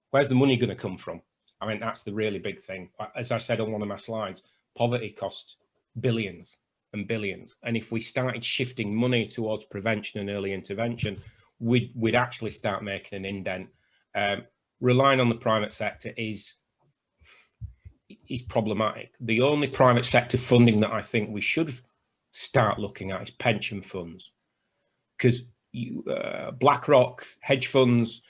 where's the money going to come from? I mean, that's the really big thing. As I said on one of my slides, poverty costs billions and billions. And if we started shifting money towards prevention and early intervention, we'd actually start making an indent. Relying on the private sector is problematic. The only private sector funding that I think we should start looking at is pension funds, because BlackRock, hedge funds,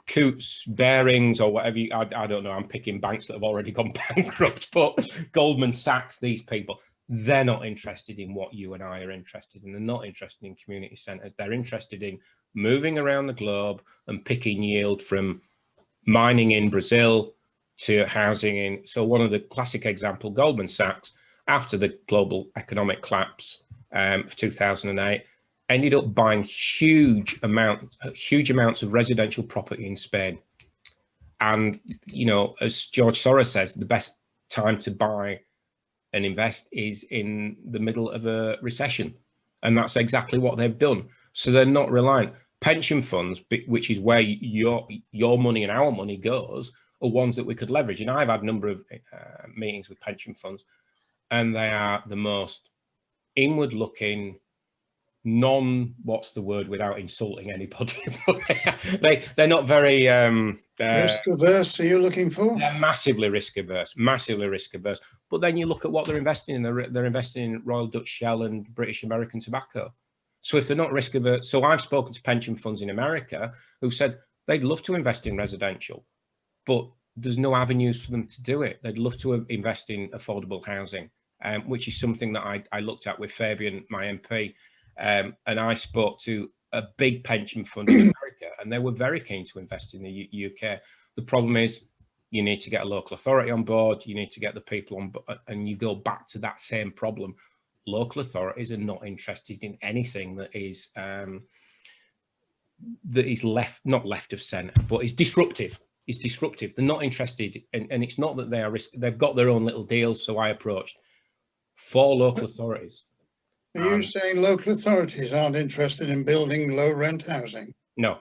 Coots, Barings, or whatever, I don't know, I'm picking banks that have already gone bankrupt, but Goldman Sachs, these people, they're not interested in what you and I are interested in. They're not interested in community centres. They're interested in moving around the globe and picking yield from mining in Brazil to housing in. So one of the classic example, Goldman Sachs, after the global economic collapse of 2008, ended up buying huge amounts of residential property in Spain. And, you know, as George Soros says, the best time to buy and invest is in the middle of a recession. And that's exactly what they've done. So they're not reliant. Pension funds, which is where your money and our money goes, are ones that we could leverage. And I've had a number of meetings with pension funds, and they are the most inward-looking, what's the word without insulting anybody? They're not very risk averse. Are you looking for? They're massively risk averse. But then you look at what they're investing in. They're investing in Royal Dutch Shell and British American Tobacco. So if they're not risk averse, so I've spoken to pension funds in America who said they'd love to invest in residential, but there's no avenues for them to do it. They'd love to invest in affordable housing, which is something that I looked at with Fabian, my MP. And I spoke to a big pension fund in America, and they were very keen to invest in the UK. The problem is you need to get a local authority on board, you need to get the people on board, and you go back to that same problem. Local authorities are not interested in anything that is not left of centre, but is disruptive. It's disruptive. They're not interested, and it's not that they've got their own little deals. So I approached 4 local authorities. Are you saying local authorities aren't interested in building low rent housing? No.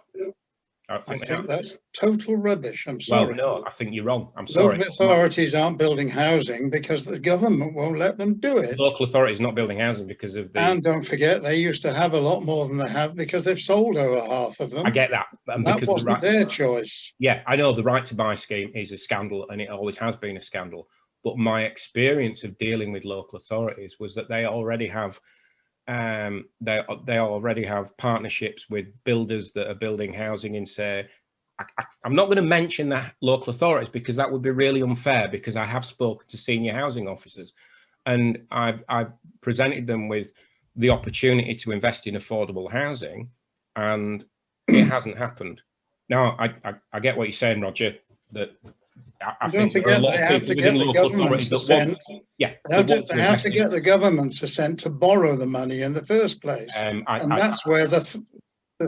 I think that's total rubbish. I'm sorry. Well, no, I think you're wrong. I'm sorry. Local authorities aren't building housing because the government won't let them do it. Local authorities not building housing because of the... And don't forget, they used to have a lot more than they have because they've sold over half of them. I get that. And that wasn't their choice. Yeah, I know the right to buy scheme is a scandal, and it always has been a scandal. But my experience of dealing with local authorities was that they already have they already have partnerships with builders that are building housing in, say, I'm not going to mention that local authorities because that would be really unfair, because I have spoken to senior housing officers and I've presented them with the opportunity to invest in affordable housing, and it hasn't happened. Now, I get what you're saying, Roger, that I think there are a lot of people within local authorities that want, they have to get the government's assent to borrow the money in the first place, and that's where the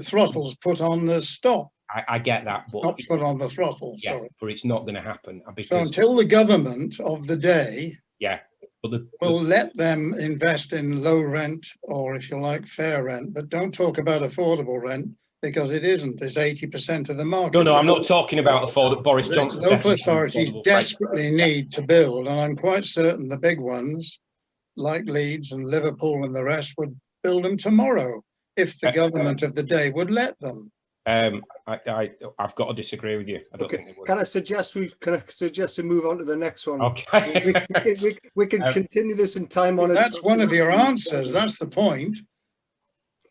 throttle's put on the stop. I get that, but not put on the throttle. Yeah, sorry, but it's not going to happen. Because, so until the government of the day, will let them invest in low rent, or if you like, fair rent, but don't talk about affordable rent. Because it isn't. There's 80% of the market. No, I'm not talking about affordable. Boris Johnson. Local authorities desperately need to build, and I'm quite certain the big ones, like Leeds and Liverpool and the rest, would build them tomorrow if the government of the day would let them. I've got to disagree with you. I don't think it would. Can I suggest we move on to the next one? Okay. we can continue this in time on it. That's one of your answers. That's the point.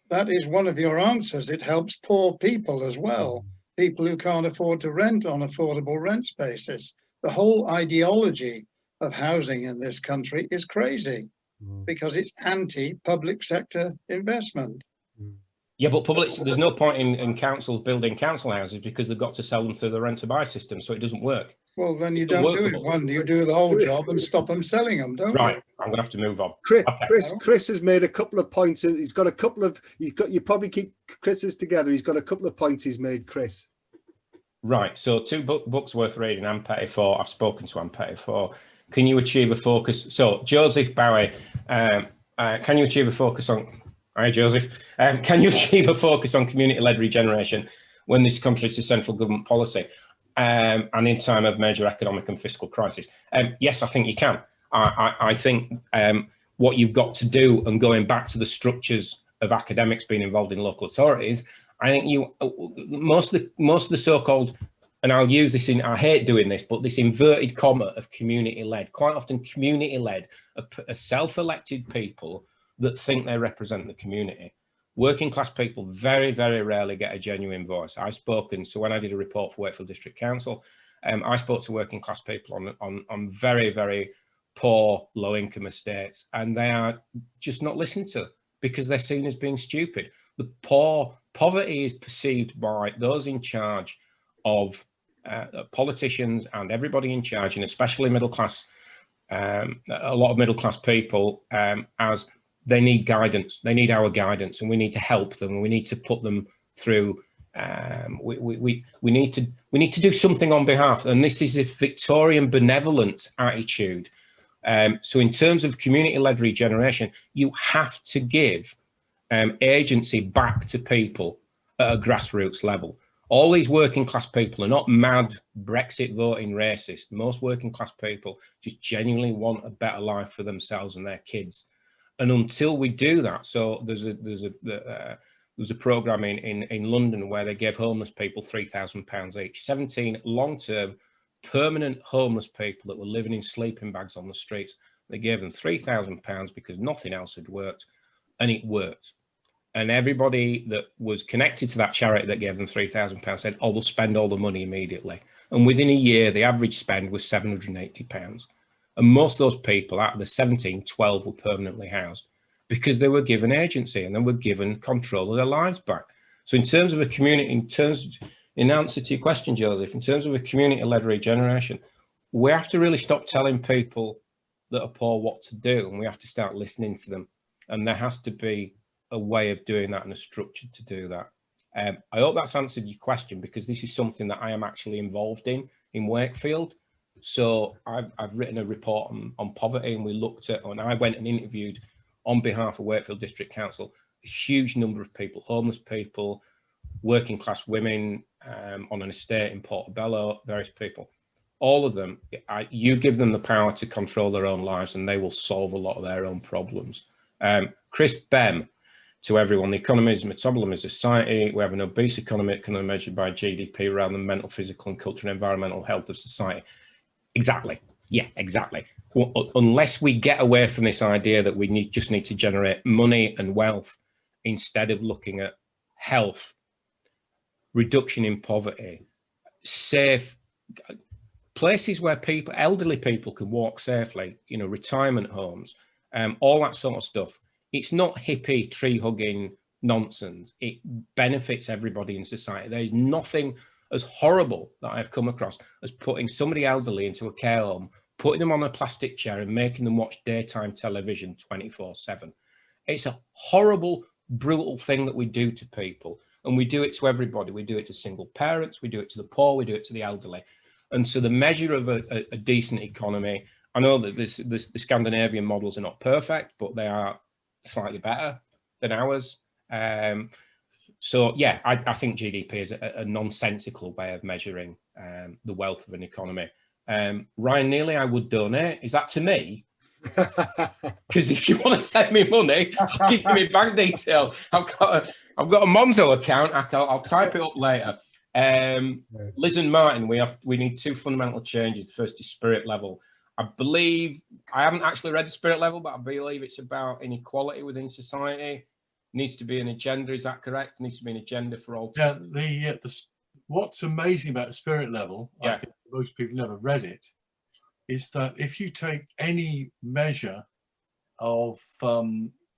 That is one of your answers. It helps poor people as well, people who can't afford to rent on affordable rent basis. The whole ideology of housing in this country is crazy because it's anti-public sector investment. Yeah, but there's no point in councils building council houses because they've got to sell them through the rent to buy system, so it doesn't work. Well, then you don't do it. You do the whole job and stop them selling them, don't you? Right, I'm going to have to move on. Chris has made a couple of points, and he's got a couple of. You probably keep Chris's together. He's got a couple of points he's made, Chris. Right. So 2 books worth reading. I'm petty for. I've spoken to. I'm petty for. Can you achieve a focus? So Joseph Bowie, can you achieve a focus on? Hi, Joseph. Can you achieve a focus on community-led regeneration when this comes to central government policy? And in time of major economic and fiscal crisis? Yes, I think you can. I think what you've got to do, and going back to the structures of academics being involved in local authorities, I think most of the so-called, and I'll use this in, I hate doing this, but this inverted comma of community-led, quite often community-led are self-elected people that think they represent the community. Working class people very, very rarely get a genuine voice. So when I did a report for Wakefield District Council, I spoke to working class people on very, very poor, low income estates, and they are just not listened to because they're seen as being stupid. Poverty is perceived by those in charge of politicians and everybody in charge, and especially middle class, a lot of middle class people, as they need guidance. They need our guidance, and we need to help them. We need to put them through. We need to do something on behalf. And this is a Victorian benevolent attitude. So in terms of community-led regeneration, you have to give agency back to people at a grassroots level. All these working class people are not mad Brexit voting racists. Most working class people just genuinely want a better life for themselves and their kids. And until we do that, so there's a program in London where they gave homeless people £3,000 each, 17 long-term permanent homeless people that were living in sleeping bags on the streets. They gave them £3,000 because nothing else had worked, and it worked. And everybody that was connected to that charity that gave them £3,000 said, oh, we'll spend all the money immediately. And within a year, the average spend was £780. And most of those people, out of the 17, 12 were permanently housed because they were given agency and they were given control of their lives back. So in terms of a community, in answer to your question, Joseph, in terms of a community-led regeneration, we have to really stop telling people that are poor what to do, and we have to start listening to them. And there has to be a way of doing that and a structure to do that. I hope that's answered your question, because this is something that I am actually involved in Wakefield. So I've written a report on poverty, and we looked at, and I went and interviewed on behalf of Wakefield District Council, a huge number of people, homeless people, working class women on an estate in Portobello, various people, all of them. You give them the power to control their own lives and they will solve a lot of their own problems. Chris Bem, to everyone, the economy is a metabolism of society. We have an obese economy measured by GDP rather than mental, physical and cultural and environmental health of society. Exactly. Yeah, exactly. Well, unless we get away from this idea that we just need to generate money and wealth instead of looking at health, reduction in poverty, safe places where people, elderly people can walk safely, you know, retirement homes, all that sort of stuff. It's not hippie tree hugging nonsense. It benefits everybody in society. There is nothing as horrible that I've come across as putting somebody elderly into a care home, putting them on a plastic chair and making them watch daytime television 24/7. It's a horrible, brutal thing that we do to people. And we do it to everybody. We do it to single parents, we do it to the poor, we do it to the elderly. And so the measure of a decent economy, I know that the Scandinavian models are not perfect, but they are slightly better than ours. So yeah, I think GDP is a nonsensical way of measuring the wealth of an economy. Ryan Neely, I would donate. Is that to me? Because if you want to send me money, I'll give you my bank detail. I've got a Monzo account. I'll type it up later. Liz and Martin, we need two fundamental changes. The first is spirit level. I believe, I haven't actually read the spirit level, but I believe it's about inequality within society. Needs to be an agenda. Is that correct? Needs to be an agenda for all. Yeah. What's amazing about the spirit level, yeah, I think most people never read it, is that if you take any measure of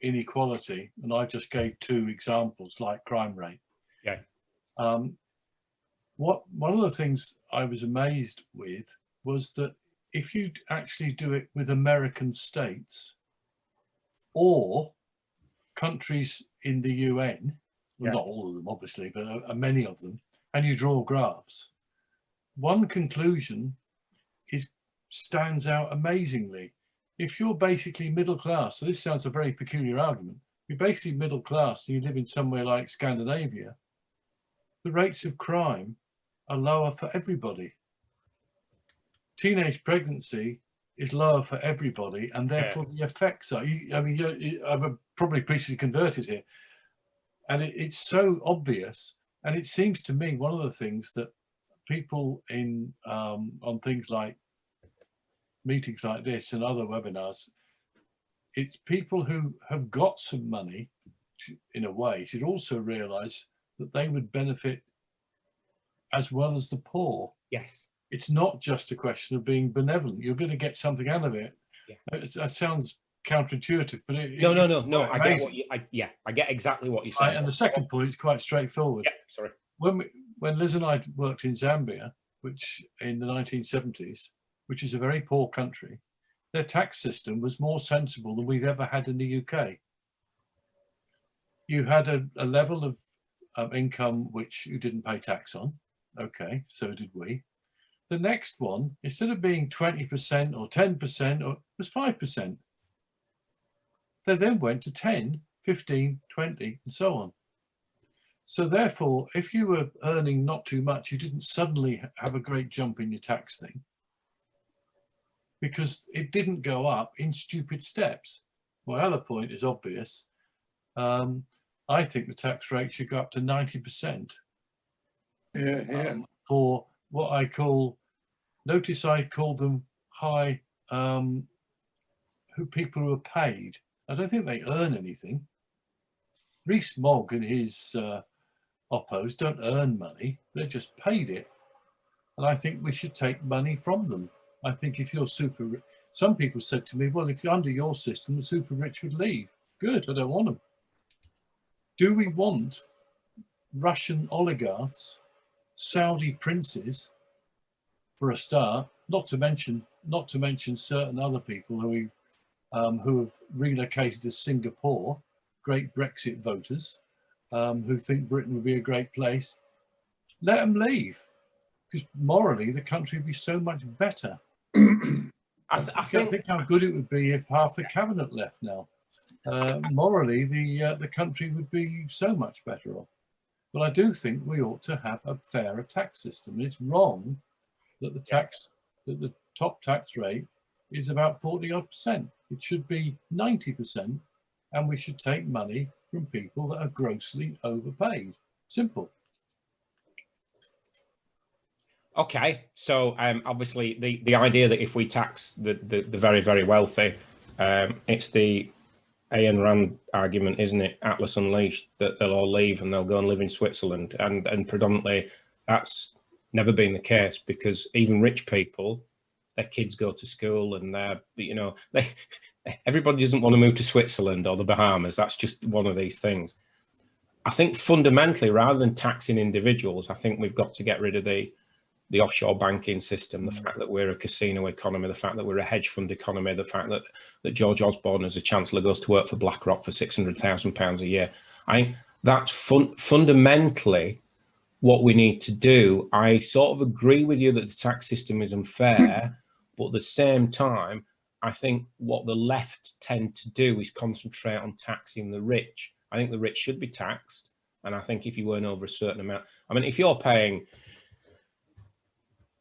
inequality, and I just gave two examples, like crime rate. Yeah. One of the things I was amazed with was that if you actually do it with American states or countries in the UN, well, not all of them obviously, but many of them, and you draw graphs, one conclusion stands out amazingly. If you're basically middle class, so this sounds a very peculiar argument, you're basically middle class and you live in somewhere like Scandinavia, the rates of crime are lower for everybody. Teenage pregnancy is lower for everybody, and therefore the effects are, I'm probably preaching converted here, and it's so obvious. And it seems to me one of the things that people on things like meetings like this and other webinars, it's people who have got some money, in a way, should also realize that they would benefit as well as the poor. Yes. It's not just a question of being benevolent. You're going to get something out of it. Yeah. That sounds counterintuitive, but no. I get what I get exactly what you're saying. And the second point is quite straightforward. Yeah, sorry. When Liz and I worked in Zambia, which in the 1970s, which is a very poor country, their tax system was more sensible than we've ever had in the UK. You had a level of income which you didn't pay tax on. Okay, so did we. The next one, instead of being 20% or 10%, or it was 5%. They then went to 10, 15, 20, and so on. So therefore, if you were earning not too much, you didn't suddenly have a great jump in your tax thing, because it didn't go up in stupid steps. My other point is obvious. I think the tax rate should go up to 90%. Yeah. For what I call, notice I call them high, people who are paid. I don't think they earn anything. Rees-Mogg and his oppos don't earn money, they're just paid it. And I think we should take money from them. I think if you're super rich, some people said to me, well, if you're under your system, the super rich would leave. Good, I don't want them. Do we want Russian oligarchs, Saudi princes, for a start, not to mention certain other people who have relocated to Singapore, great Brexit voters, who think Britain would be a great place? Let them leave, because morally the country would be so much better. I think how good it would be if half the cabinet left now. Morally, the country would be so much better off. But I do think we ought to have a fairer tax system. It's wrong that the top tax rate is about 40-odd%. It should be 90%, and we should take money from people that are grossly overpaid. Simple. Okay, so obviously the idea that if we tax the very, very wealthy, it's the Ayn Rand argument, isn't it? Atlas Unleashed, that they'll all leave and they'll go and live in Switzerland, and predominantly that's never been the case, because even rich people, their kids go to school and everybody doesn't want to move to Switzerland or the Bahamas. That's just one of these things. I think fundamentally, rather than taxing individuals, I think we've got to get rid of the offshore banking system, the fact that we're a casino economy, the fact that we're a hedge fund economy, the fact that George Osborne as a chancellor goes to work for BlackRock for £600,000 a year. I think that's fundamentally what we need to do. I sort of agree with you that the tax system is unfair, but at the same time, I think what the left tend to do is concentrate on taxing the rich. I think the rich should be taxed. And I think if you earn over a certain amount, I mean, if you're paying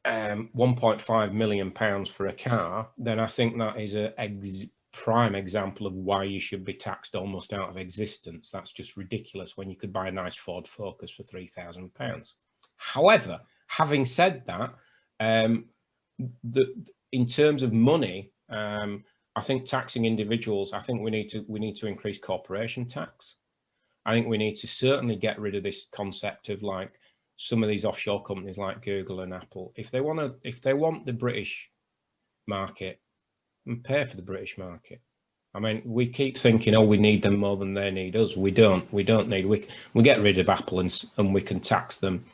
£1.5 million for a car, then I think that is a prime example of why you should be taxed almost out of existence. That's just ridiculous when you could buy a nice Ford Focus for £3,000. However, having said that, in terms of money, I think taxing individuals, I think we need to increase corporation tax. I think we need to certainly get rid of this concept of like some of these offshore companies like Google and Apple. If they want the British market, and pay for the British market. I mean, we keep thinking, oh, we need them more than they need us. We don't need. We get rid of Apple and we can tax them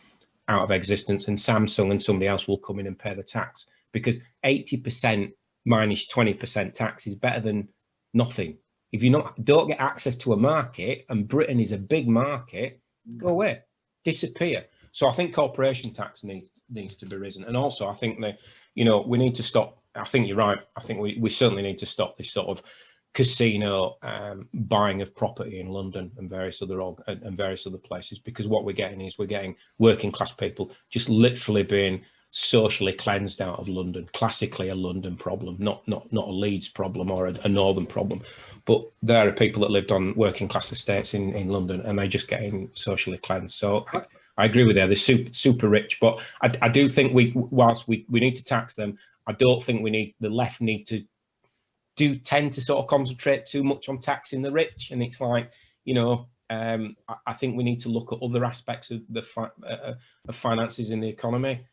out of existence, and Samsung and somebody else will come in and pay the tax, because 80% minus 20% tax is better than nothing. If you don't get access to a market, and Britain is a big market, go away, disappear. So I think corporation tax needs to be risen. And also I think that, we need to stop, I think you're right, I think we certainly need to stop this sort of casino buying of property in London and various other places, because what we're getting working class people just literally being socially cleansed out of London. Classically a London problem, not a Leeds problem or a northern problem, but there are people that lived on working class estates in London and they're just getting socially cleansed. So I agree with you, they're super rich, but I do think whilst we need to tax them, I don't think the left need to tend to sort of concentrate too much on taxing the rich. And it's like, I think we need to look at other aspects of the of finances in the economy.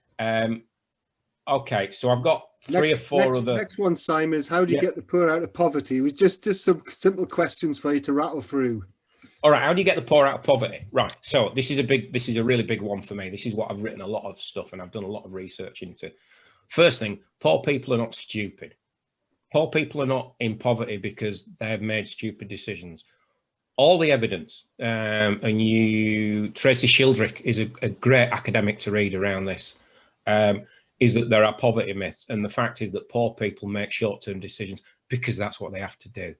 Okay, so I've got three or four other. Next one, Simon, is how do you get the poor out of poverty? It was just some simple questions for you to rattle through. All right, how do you get the poor out of poverty? Right, so this is a really big one for me. This is what I've written a lot of stuff and I've done a lot of research into. First thing, poor people are not stupid. Poor people are not in poverty because they have made stupid decisions. All the evidence, and Tracy Shildrick is a great academic to read around this, is that there are poverty myths. And the fact is that poor people make short-term decisions because that's what they have to do.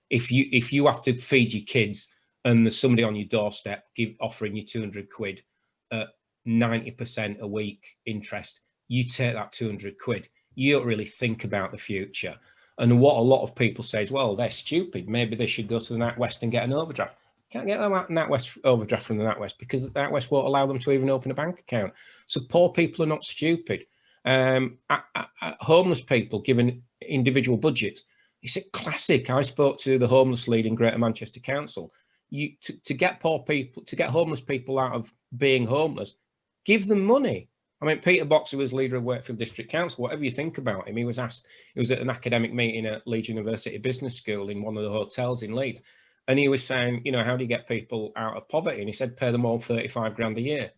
If you have to feed your kids and there's somebody on your doorstep offering you 200 quid at 90% a week interest, you take that 200 quid. You don't really think about the future. And what a lot of people say is, well, they're stupid. Maybe they should go to the NatWest and get an overdraft. Can't get a NatWest overdraft from the NatWest because the NatWest won't allow them to even open a bank account. So poor people are not stupid. Homeless people given individual budgets. It's a classic. I spoke to the homeless lead in Greater Manchester Council. To get poor people, to get homeless people out of being homeless, give them money. I mean, Peter Boxer was leader of Wakefield District Council. Whatever you think about him, he was asked, he was at an academic meeting at Leeds University Business School in one of the hotels in Leeds. And he was saying, you know, how do you get people out of poverty? And he said, pay them all 35 grand a year.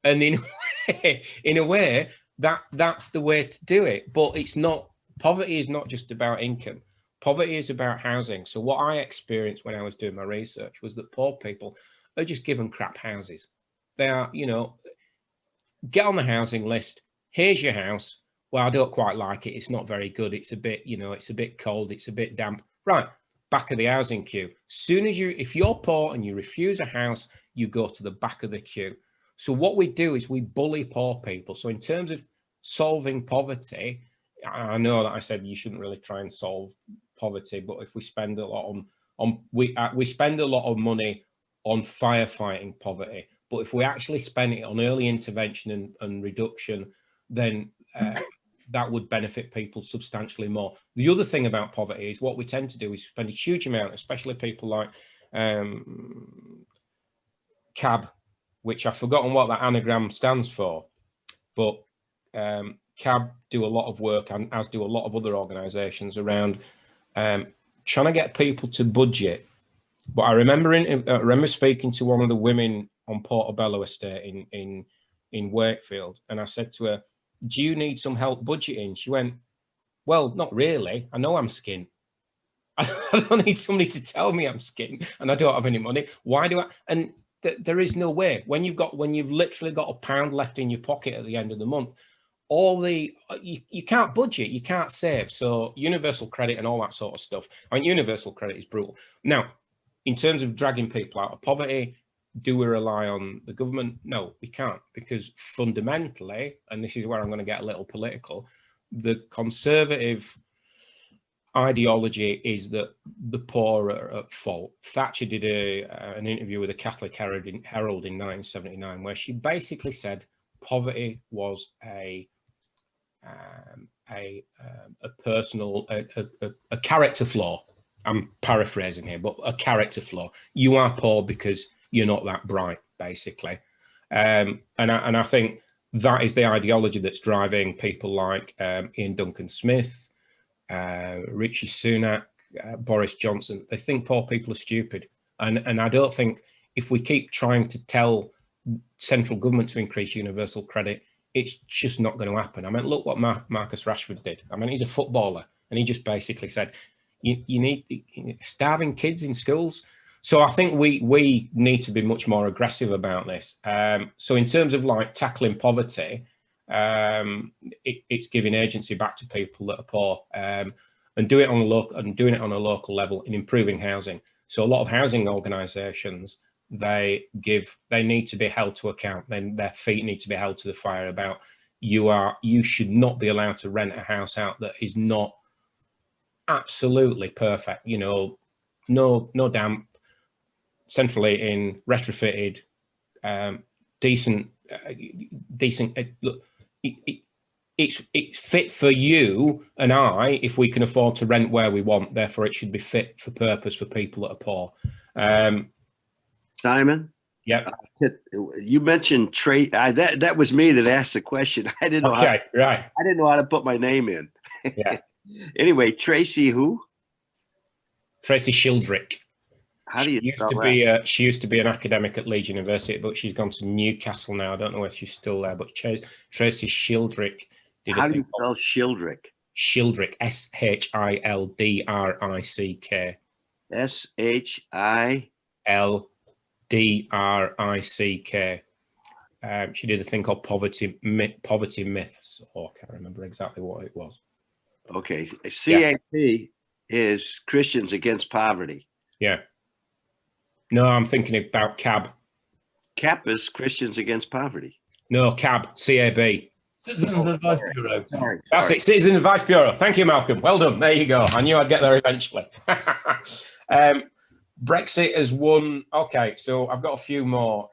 And in a way, that's the way to do it. But it's not, poverty is not just about income. Poverty is about housing. So what I experienced when I was doing my research was that poor people are just given crap houses. They are, you know, get on the housing list. Here's your house. Well, I don't quite like it. It's not very good. It's a bit, you know, it's a bit cold. It's a bit damp. Right. Back of the housing queue. Soon as if you're poor and you refuse a house, you go to the back of the queue. So what we do is we bully poor people. So in terms of solving poverty, I know that I said you shouldn't really try and solve poverty, but if we spend a lot we spend a lot of money on firefighting poverty, but if we actually spend it on early intervention and reduction, then that would benefit people substantially more. The other thing about poverty is what we tend to do is spend a huge amount, especially people like CAB, which I've forgotten what that anagram stands for, but CAB do a lot of work, and as do a lot of other organisations, around trying to get people to budget. But I remember speaking to one of the women on Portobello Estate in Wakefield, and I said to her, do you need some help budgeting? She went, well, not really. I know I'm skint. I don't need somebody to tell me I'm skint and I don't have any money. Why do I? And there is no way. When you've literally got £1 left in your pocket at the end of the month, you can't budget, you can't save. So universal credit and all that sort of stuff. I mean, universal credit is brutal. Now, in terms of dragging people out of poverty, do we rely on the government? No, we can't, because fundamentally, and this is where I'm going to get a little political, the Conservative ideology is that the poor are at fault. Thatcher did an interview with the Catholic Herald in 1979, where she basically said poverty was a personal, a character flaw. I'm paraphrasing here, but a character flaw. You are poor because you're not that bright, basically. And I think that is the ideology that's driving people like Ian Duncan Smith, Rishi Sunak, Boris Johnson. They think poor people are stupid. And I don't think if we keep trying to tell central government to increase universal credit, it's just not going to happen. I mean, look what Marcus Rashford did. I mean, he's a footballer, and he just basically said, you need starving kids in schools. So I think we need to be much more aggressive about this. So in terms of like tackling poverty, it's giving agency back to people that are poor, and doing it on a local level and improving housing. So a lot of housing organisations, they need to be held to account. Then their feet need to be held to the fire about you should not be allowed to rent a house out that is not absolutely perfect. You know, no damp, central heating, retrofitted, decent. Look, it's fit for you and I if we can afford to rent where we want. Therefore, it should be fit for purpose for people that are poor. Simon, yeah, you mentioned Tracy. That was me that asked the question. I didn't know. Okay, right. I didn't know how to put my name in. Yeah. Anyway, Tracy who? Tracy Shildrick. How do you she used to be an academic at Leeds University, but she's gone to Newcastle now. I don't know if she's still there, but Tracy Shildrick did. How do you spell Shildrick? Shildrick, Shildrick. Shildrick. She did a thing called Poverty Myths, or I can't remember exactly what it was. Okay, CAP is Christians Against Poverty. Yeah. No, I'm thinking about CAB. CAP is Christians Against Poverty. No, CAB, CAB. Citizens Advice Bureau. That's it, Citizen Advice Bureau. Thank you, Malcolm. Well done. There you go. I knew I'd get there eventually. Brexit has won. Okay, so I've got a few more.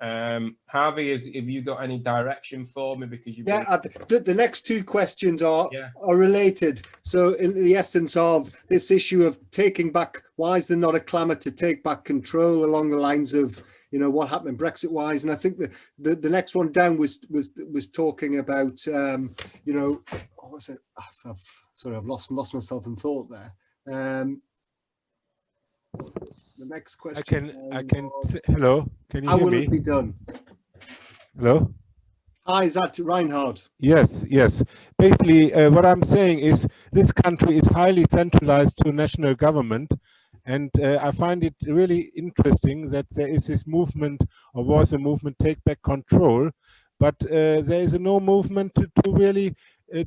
Harvey, have you got any direction for me? Because you've the next two questions are related. So in the essence of this issue of taking back, why is there not a clamour to take back control along the lines of, you know, what happened Brexit wise? And I think the next one down was talking about you know, what was it? I've lost myself in thought there. The next question. Hello, can you hear me? How will it be done? Hello? Hi, is that Reinhard? Yes. Basically, what I'm saying is this country is highly centralized to national government. And I find it really interesting that there is this movement, or was a movement, take back control. But there is no movement to really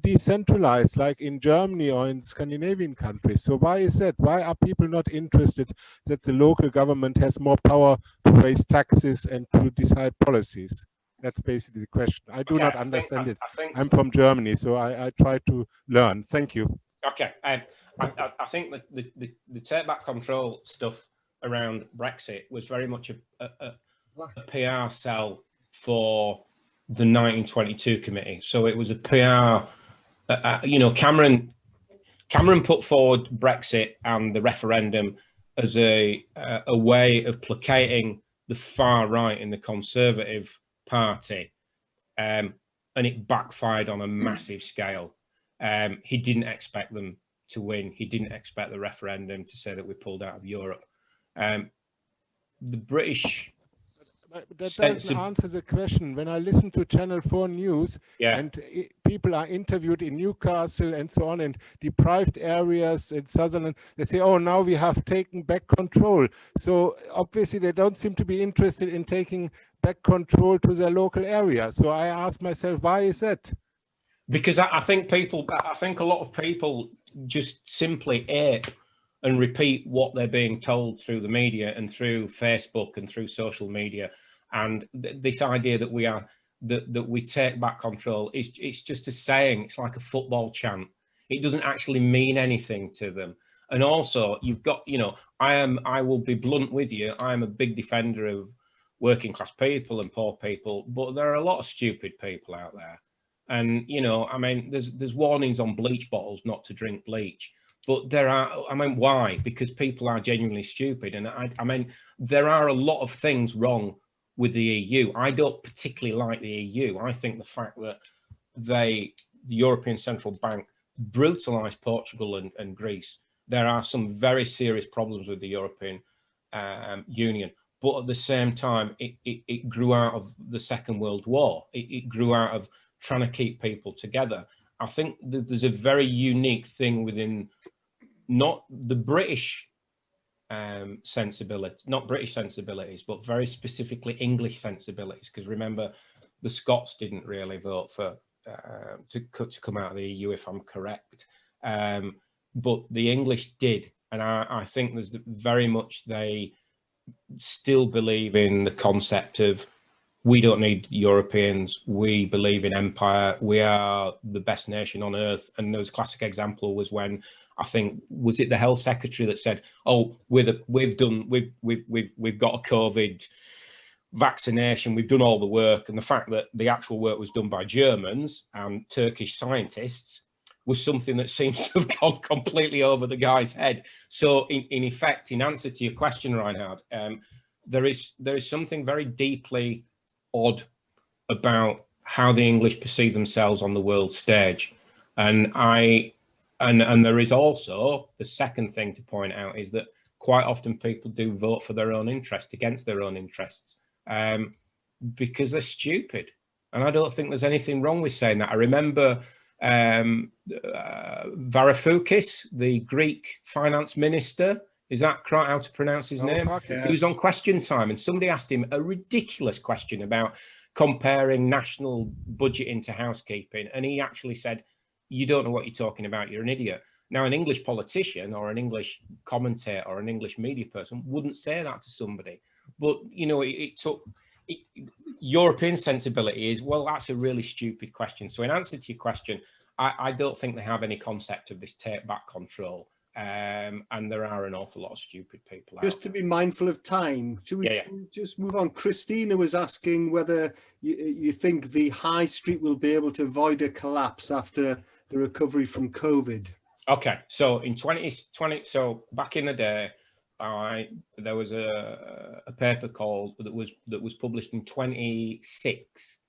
decentralized, like in Germany or in Scandinavian countries. So why is that? Why are people not interested that the local government has more power to raise taxes and to decide policies? That's basically the question. I do not understand it. I'm from Germany, so I try to learn. Thank you. Okay, I think that the take back control stuff around Brexit was very much a PR sell for the 1922 committee. So it was a PR, you know, Cameron put forward Brexit and the referendum as a way of placating the far right in the Conservative Party, and it backfired on a massive scale. He didn't expect them to win. He didn't expect the referendum to say that we pulled out of Europe. The British... That doesn't answer the question. When I listen to Channel 4 News, and people are interviewed in Newcastle and so on, and deprived areas in Sutherland, they say, oh, now we have taken back control. So obviously they don't seem to be interested in taking back control to their local area. So I ask myself, why is that? Because I think a lot of people just simply ape and repeat what they're being told through the media and through Facebook and through social media. And this idea that we take back control it's just a saying. It's like a football chant. It doesn't actually mean anything to them. And also you've got, you know, I will be blunt with you. I'm a big defender of working class people and poor people, but there are a lot of stupid people out there. And, you know, I mean, there's warnings on bleach bottles not to drink bleach. But there are, I mean, why? Because people are genuinely stupid. And I mean, there are a lot of things wrong with the EU. I don't particularly like the EU. I think the fact that the European Central Bank brutalized Portugal and Greece, there are some very serious problems with the European Union. But at the same time, it grew out of the Second World War. It grew out of trying to keep people together. I think that there's a very unique thing within not the British sensibility, not British sensibilities, but very specifically English sensibilities. Because remember, the Scots didn't really vote for to come out of the EU, if I'm correct. But the English did, and I think there's very much they still believe in the concept of we don't need Europeans. We believe in empire. We are the best nation on earth. And there was a classic example was when I think was it the health secretary that said, "Oh, we've got a COVID vaccination. We've done all the work." And the fact that the actual work was done by Germans and Turkish scientists was something that seems to have gone completely over the guy's head. So, in effect, in answer to your question, Reinhard, there is something very deeply odd about how the English perceive themselves on the world stage, and there is also the second thing to point out is that quite often people do vote for their own interest against their own interests because they're stupid, and I don't think there's anything wrong with saying that. I remember Varoufakis, the Greek finance minister. Is that right? How to pronounce his name? Yes. He was on Question Time and somebody asked him a ridiculous question about comparing national budgeting to housekeeping. And he actually said, "You don't know what you're talking about. You're an idiot." Now, an English politician or an English commentator or an English media person wouldn't say that to somebody. But, you know, European sensibility is, well, that's a really stupid question. So in answer to your question, I don't think they have any concept of this take back control. And there are an awful lot of stupid people out Just to be mindful of time, should we just move on? Christina was asking whether you think the high street will be able to avoid a collapse after the recovery from COVID. Okay, so in 2020, so back in the day, there was a paper called that was published in 2006.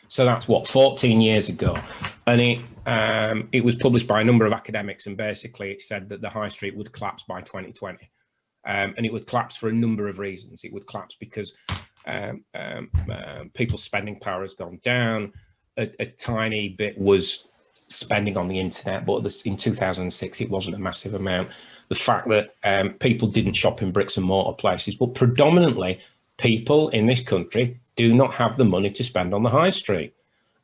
So that's what, 14 years ago, and it was published by a number of academics, and basically it said that the high street would collapse by 2020, and it would collapse for a number of reasons. It would collapse because people's spending power has gone down. A tiny bit was spending on the internet, but in 2006 it wasn't a massive amount. The fact that people didn't shop in bricks and mortar places, but predominantly people in this country do not have the money to spend on the high street.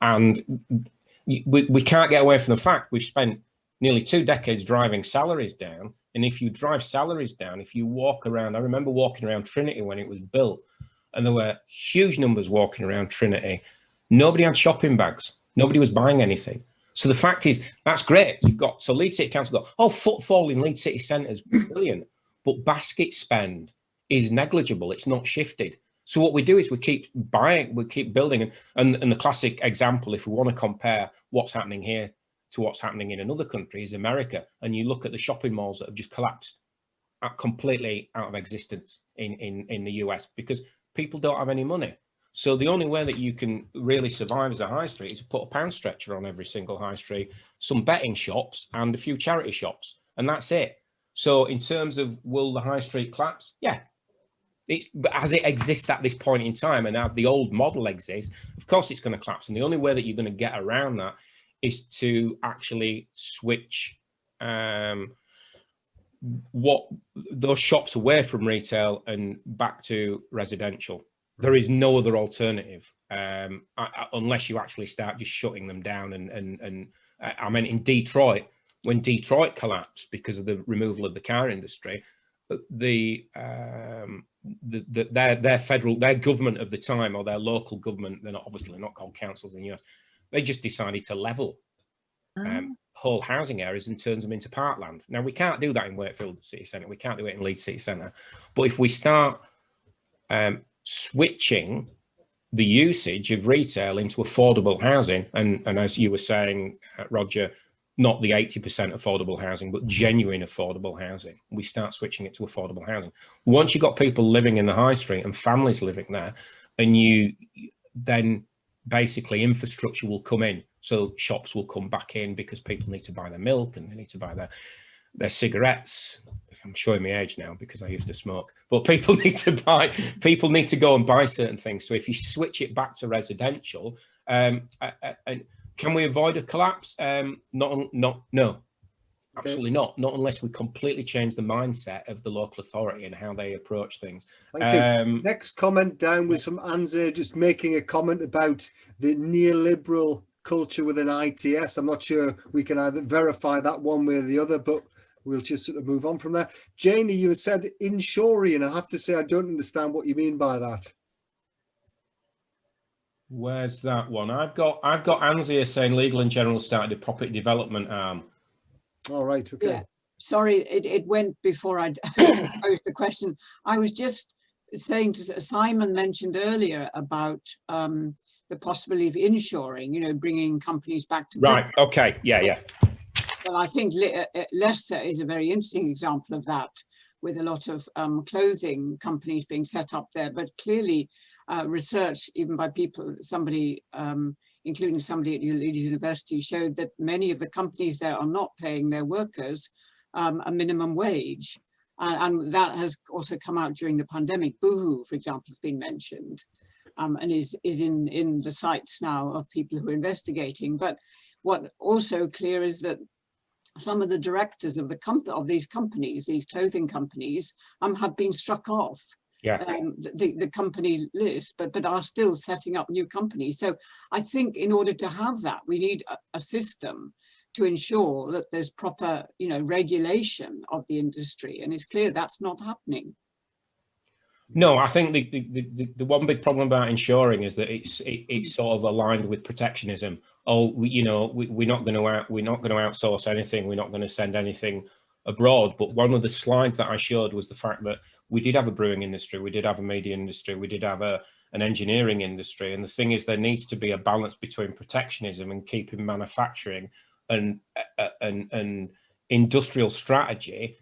And we can't get away from the fact we've spent nearly 2 decades driving salaries down. And if you drive salaries down, if you walk around, I remember walking around Trinity when it was built, and there were huge numbers walking around Trinity. Nobody had shopping bags. Nobody was buying anything. So the fact is, that's great. So Leeds City Council got, footfall in Leeds City Centre is brilliant, but basket spend is negligible. It's not shifted. So what we do is we keep buying, we keep building. And the classic example, if we want to compare what's happening here to what's happening in another country, is America. And you look at the shopping malls that have just collapsed, completely out of existence in the US, because people don't have any money. So the only way that you can really survive as a high street is to put a pound stretcher on every single high street, some betting shops and a few charity shops, and that's it. So in terms of will the high street collapse? Yeah. But as it exists at this point in time, and now the old model exists, of course it's going to collapse. And the only way that you're going to get around that is to actually switch what those shops away from retail and back to residential. There is no other alternative, unless you actually start just shutting them down. And I mean, in Detroit, when Detroit collapsed because of the removal of the car industry, their government of the time, or their local government, they're obviously not called councils in the US, they just decided to level whole housing areas and turns them into parkland. Now, we can't do that in Wakefield City Centre. We can't do it in Leeds City Centre. But if we start switching the usage of retail into affordable housing, and as you were saying, Roger, not the 80% affordable housing, but genuine affordable housing. We start switching it to affordable housing. Once you've got people living in the high street and families living there, and then basically infrastructure will come in. So shops will come back in because people need to buy their milk and they need to buy their cigarettes. I'm showing my age now because I used to smoke, but people need to go and buy certain things. So if you switch it back to residential, can we avoid a collapse? No, absolutely not. Not unless we completely change the mindset of the local authority and how they approach things. Thank you. Next comment down was from Anza, just making a comment about the neoliberal culture within ITS. I'm not sure we can either verify that one way or the other, but we'll just sort of move on from there. Janie, you said inshoring, and I have to say I don't understand what you mean by that. Where's that one? I've got Anzia saying Legal and General started a property development arm. All right, okay. Yeah. Sorry, it went before I posed the question. I was just saying to Simon mentioned earlier about the possibility of inshoring, bringing companies back to right. Britain. Okay. Yeah. Well, I think Leicester is a very interesting example of that, with a lot of clothing companies being set up there. But clearly, research, even by somebody, including somebody at Leeds University, showed that many of the companies there are not paying their workers a minimum wage. And that has also come out during the pandemic. Boohoo, for example, has been mentioned and is in the sights now of people who are investigating. But what also clear is that some of the directors of these companies, these clothing companies, have been struck off the company list, but are still setting up new companies. So I think in order to have that, we need a system to ensure that there's proper, regulation of the industry, and it's clear that's not happening. No, I think the one big problem about insuring is that it's sort of aligned with protectionism. Oh, we're not going to outsource anything. We're not going to send anything abroad. But one of the slides that I showed was the fact that we did have a brewing industry, we did have a media industry, we did have an engineering industry. And the thing is, there needs to be a balance between protectionism and keeping manufacturing and industrial strategy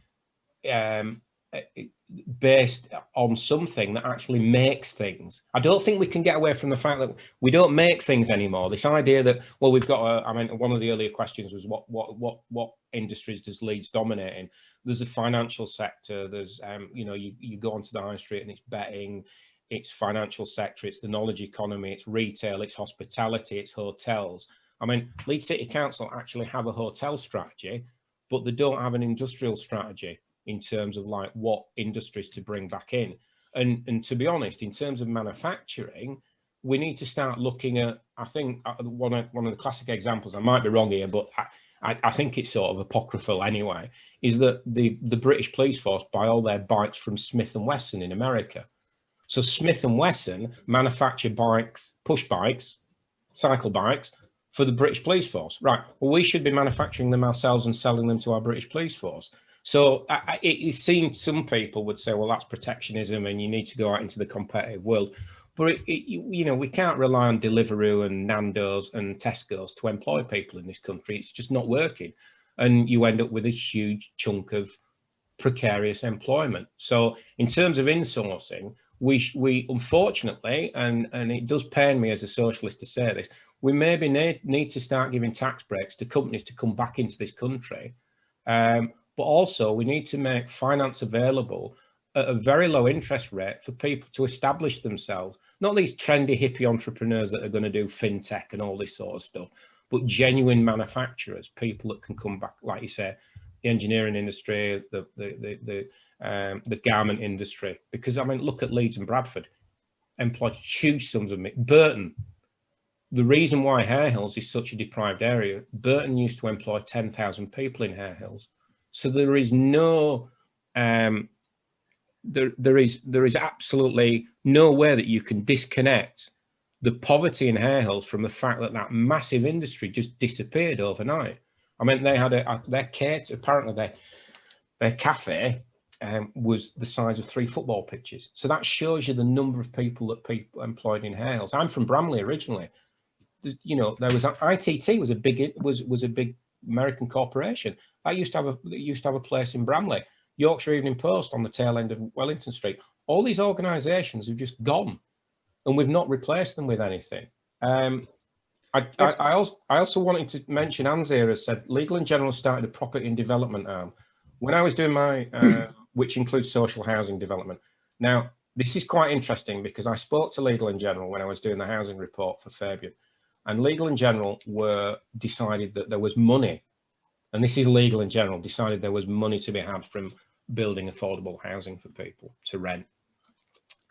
based on something that actually makes things. I don't think we can get away from the fact that we don't make things anymore. This idea that, well, we've got I mean, one of the earlier questions was what industries does Leeds dominate in? There's a financial sector, there's you go onto the high street and it's betting, it's financial sector, it's the knowledge economy, it's retail, it's hospitality, it's hotels. I mean, Leeds City Council actually have a hotel strategy, but they don't have an industrial strategy in terms of like what industries to bring back in. And to be honest, in terms of manufacturing, we need to start looking at, I think one of the classic examples, I might be wrong here, but I think it's sort of apocryphal anyway, is that the British police force buy all their bikes from Smith & Wesson in America. So Smith & Wesson manufacture bikes, push bikes, cycle bikes for the British police force. Right, well, we should be manufacturing them ourselves and selling them to our British police force. So it seems some people would say, well, that's protectionism and you need to go out into the competitive world. But, we can't rely on Deliveroo and Nando's and Tesco's to employ people in this country. It's just not working. And you end up with a huge chunk of precarious employment. So in terms of insourcing, we unfortunately, and it does pain me as a socialist to say this, we maybe need to start giving tax breaks to companies to come back into this country. But also we need to make finance available at a very low interest rate for people to establish themselves. Not these trendy hippie entrepreneurs that are going to do fintech and all this sort of stuff, but genuine manufacturers, people that can come back, like you say, the engineering industry, the garment industry. Because I mean, look at Leeds and Bradford, employ huge sums of money. Burton, the reason why Hare Hills is such a deprived area, Burton used to employ 10,000 people in Hare Hills. So there is no, there is absolutely no way that you can disconnect the poverty in Hare Hills from the fact that that massive industry just disappeared overnight. I mean, they had apparently their cafe was the size of 3 football pitches. So that shows you the number of people that people employed in Hare Hills. I'm from Bramley originally. There was ITT was a big American corporation. I used to have a place in Bramley. Yorkshire Evening Post on the tail end of Wellington Street. All these organisations have just gone, and we've not replaced them with anything. I also wanted to mention, Anzir has said Legal and General started a property and development arm. When I was doing my, which includes social housing development. Now, this is quite interesting because I spoke to Legal and General when I was doing the housing report for Fabian. And Legal and General decided that there was money, and this is Legal and General, decided there was money to be had from building affordable housing for people to rent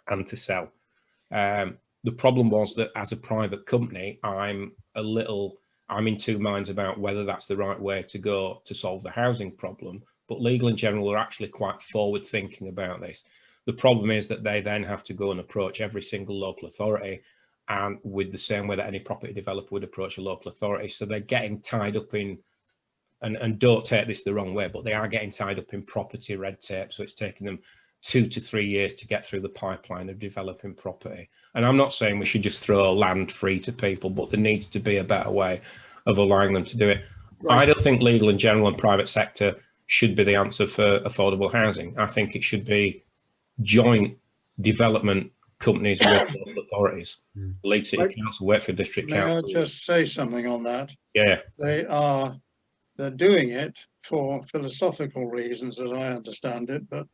and to sell. The problem was that as a private company, I'm in two minds about whether that's the right way to go to solve the housing problem. But Legal and General are actually quite forward thinking about this. The problem is that they then have to go and approach every single local authority, and with the same way that any property developer would approach a local authority. So they're getting tied up in, and don't take this the wrong way, but they are getting tied up in property red tape. So it's taking them 2 to 3 years to get through the pipeline of developing property. And I'm not saying we should just throw land free to people, but there needs to be a better way of allowing them to do it. Right. I don't think Legal and General and private sector should be the answer for affordable housing. I think it should be joint development companies with local authorities. Leeds City Council, Wakefield District Council. May I just say something on that? Yeah. They're doing it for philosophical reasons, as I understand it, but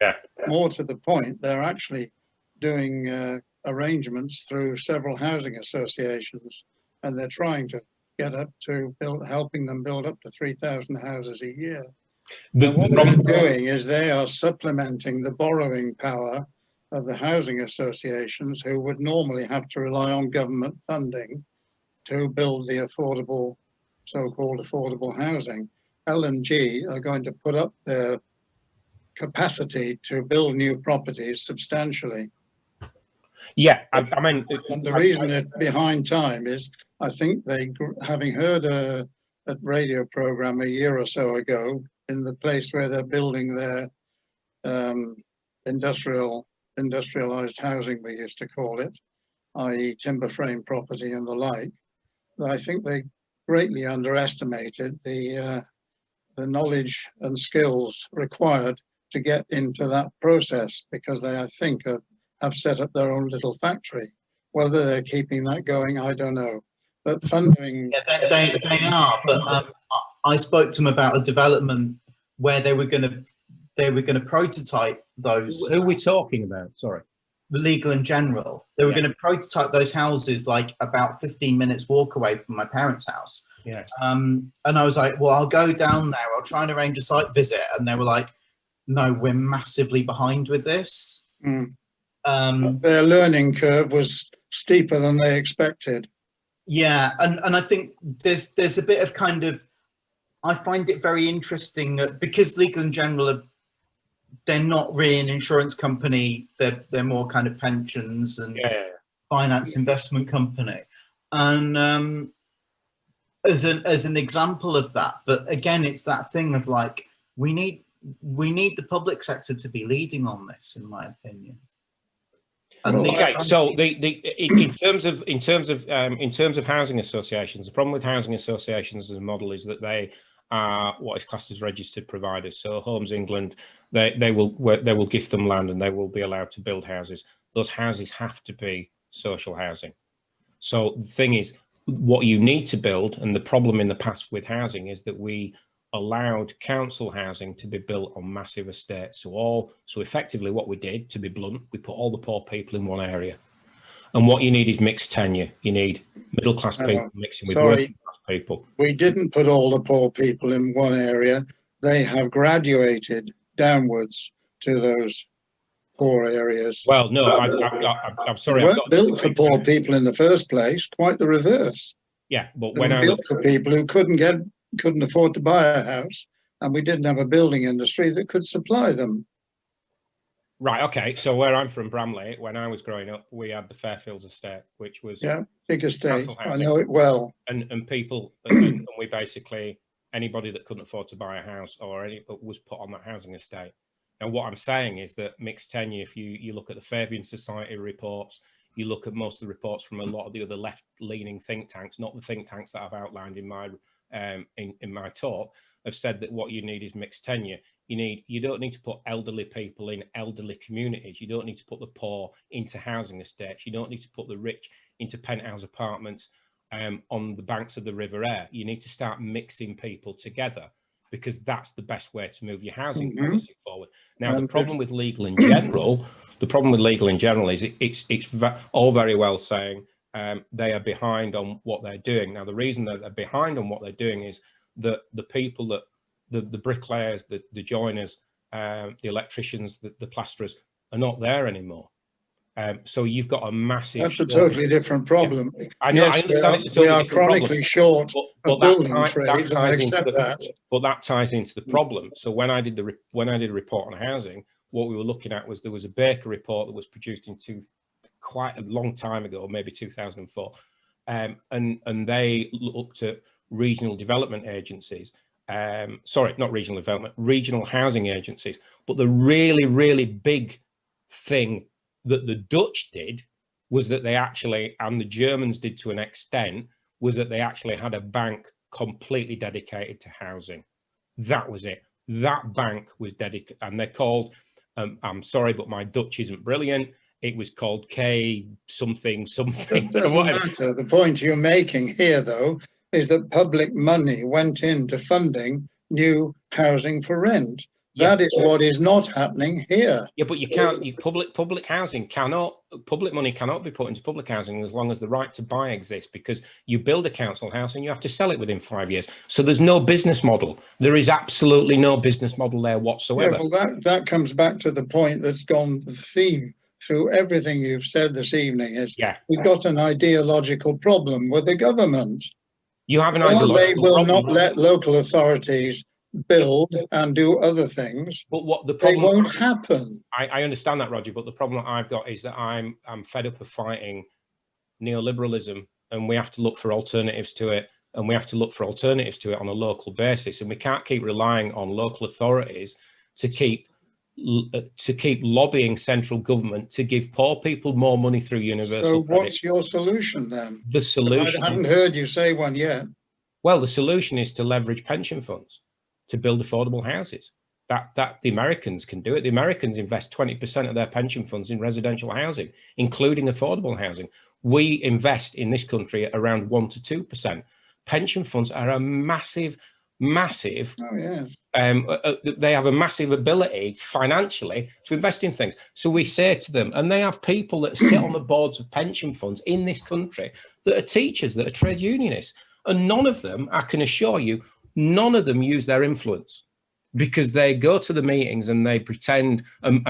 more to the point, they're actually doing arrangements through several housing associations, and they're trying to get up to helping them build up to 3,000 houses a year. What they're doing is they are supplementing the borrowing power of the housing associations, who would normally have to rely on government funding to build the affordable, so-called affordable housing. L&G are going to put up their capacity to build new properties substantially. Yeah, I mean, And the reason they're behind time is, I think having heard a radio program a year or so ago in the place where they're building their industrialized housing, we used to call it, i.e. timber frame property and the like, I think they greatly underestimated the knowledge and skills required to get into that process, because they, I think, have set up their own little factory. Whether they're keeping that going, I don't know. But funding... Yeah, they are, but I spoke to them about a development where they were going to prototype those. Who are we talking about? Sorry. Legal and General. They were going to prototype those houses like about 15 minutes walk away from my parents' house. Yeah. And I was like, well, I'll go down there. I'll try and arrange a site visit. And they were like, no, we're massively behind with this. Their learning curve was steeper than they expected. Yeah, and I think there's a bit of kind of, I find it very interesting that because Legal and General they're not really an insurance company, they're more kind of pensions and finance investment company. And as an example of that, but again, it's that thing of like, we need the public sector to be leading on this, in my opinion. And okay, so in terms of housing associations, the problem with housing associations as a model is that they are what is classed as registered providers. So Homes England, they will gift them land and they will be allowed to build houses. Those houses have to be social housing. So the thing is, what you need to build, and the problem in the past with housing is that we allowed council housing to be built on massive estates. So effectively what we did, to be blunt, we put all the poor people in one area. And what you need is mixed tenure. You need middle class people mixing with working class people. We didn't put all the poor people in one area. They have graduated downwards to those poor areas. Well, no, I'm sorry. They weren't built for poor people in the first place, quite the reverse. Yeah, but they when were built for people who couldn't afford to buy a house, and we didn't have a building industry that could supply them. Right, okay, so where I'm from, Bramley, when I was growing up, we had the Fairfields estate, which was big estate. I know it well. And people, and we basically, anybody that couldn't afford to buy a house or was put on that housing estate. And what I'm saying is that mixed tenure, if you look at the Fabian Society reports, you look at most of the reports from a lot of the other left-leaning think tanks, not the think tanks that I've outlined in my talk, have said that what you need is mixed tenure. You don't need to put elderly people in elderly communities. You don't need to put the poor into housing estates. You don't need to put the rich into penthouse apartments on the banks of the River Aire. You need to start mixing people together, because that's the best way to move your housing policy forward. Now, the problem with Legal in General, is it's all very well saying they are behind on what they're doing. Now, the reason that they're behind on what they're doing is that the people that the bricklayers, the joiners, the electricians, the plasterers are not there anymore. So you've got a massive... That's a totally different problem. Yeah. I know, yes, I understand it's a totally we are different chronically problem, short of building trades, I ties accept that. But that ties into the problem. So when I did a report on housing, what we were looking at was there was a Baker report that was produced in quite a long time ago, maybe 2004, and they looked at regional development agencies. Sorry, not regional development, regional housing agencies. But the really, really big thing that the Dutch did was that they actually, and the Germans did to an extent, was that they actually had a bank completely dedicated to housing. That was it. That bank was dedicated, and they're called, I'm sorry, but my Dutch isn't brilliant. It was called K something. It doesn't matter. The point you're making here, though, is that public money went into funding new housing for rent. That is what is not happening here. Yeah, but you can't. Public housing cannot. Public money cannot be put into public housing as long as the right to buy exists, because you build a council house and you have to sell it within 5 years. So there's no business model. There is absolutely no business model there whatsoever. Yeah, well, that comes back to the point that's gone the theme through everything you've said this evening. Is we've got an ideological problem with the government. You have an ideological ideological problem. They will problem. not let local authorities build and do other things, But what the they problem won't happen. I understand that, Roger, but the problem that I've got is that I'm fed up of fighting neoliberalism, and we have to look for alternatives to it, and we have to look for alternatives to it on a local basis, and we can't keep relying on local authorities to keep lobbying central government to give poor people more money through universal So credit. what's your solution then? The solution I haven't heard you say one yet. Well, the solution is to leverage pension funds to build affordable houses. That the Americans can do it. The Americans invest 20% of their pension funds in residential housing, including affordable housing. We invest in this country at around 1 to 2%. Pension funds are a massive. Oh, yeah. They have a massive ability financially to invest in things. So we say to them, and they have people that sit on the boards of pension funds in this country that are teachers, that are trade unionists, and none of them, I can assure you, none of them use their influence, because they go to the meetings and they pretend, and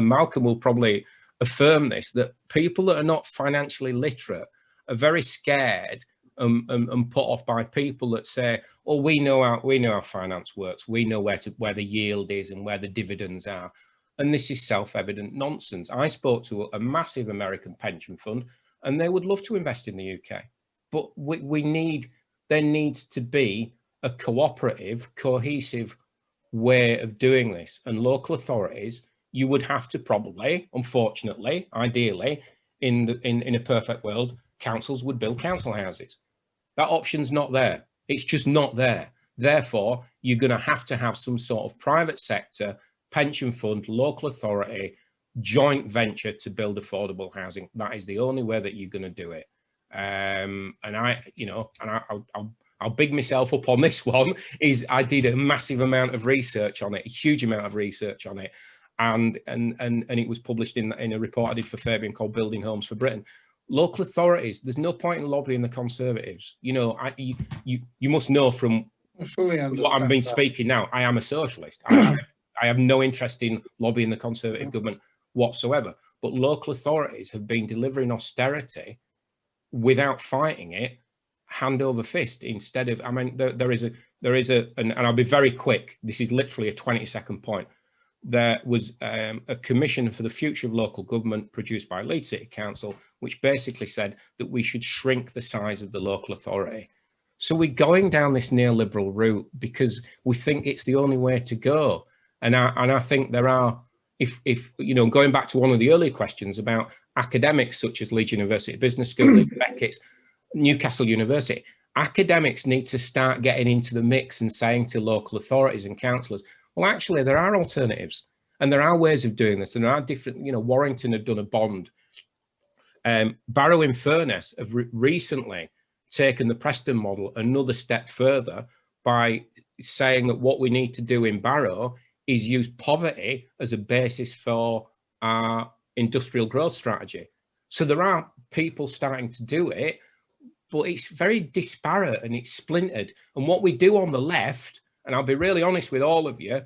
Malcolm will probably affirm this, that people that are not financially literate are very scared and put off by people that say, "Oh, we know how finance works. We know where the yield is and where the dividends are." And this is self-evident nonsense. I spoke to a massive American pension fund, and they would love to invest in the UK, but there needs to be a cooperative, cohesive way of doing this, and local authorities, you would have to probably, unfortunately, ideally, in a perfect world, councils would build council houses. That option's not there. It's just not there. Therefore, you're going to have some sort of private sector, pension fund, local authority, joint venture to build affordable housing. That is the only way that you're going to do it. I'll big myself up on this one. Is I did a massive amount of research on it, a huge amount of research on it, and it was published in a report I did for Fabian called "Building Homes for Britain." Local authorities, there's no point in lobbying the Conservatives. You know, you must know from what I've been speaking now, I am a socialist. I have no interest in lobbying the Conservative government whatsoever. But local authorities have been delivering austerity without fighting it, hand over fist, instead of, I mean, there is a, and I'll be very quick. This is literally a 20-second point. There was a commission for the future of local government produced by Leeds City Council, which basically said that we should shrink the size of the local authority. So we're going down this neoliberal route because we think it's the only way to go. And I think there are, if you know, going back to one of the earlier questions about academics such as Leeds University Business School, Beckett's, Newcastle University, academics need to start getting into the mix and saying to local authorities and councillors, well, actually, there are alternatives and there are ways of doing this. And there are different, you know, Warrington have done a bond. Barrow in Furness have recently taken the Preston model another step further by saying that what we need to do in Barrow is use poverty as a basis for our industrial growth strategy. So there are people starting to do it, but it's very disparate and it's splintered. And what we do on the left, and I'll be really honest with all of you,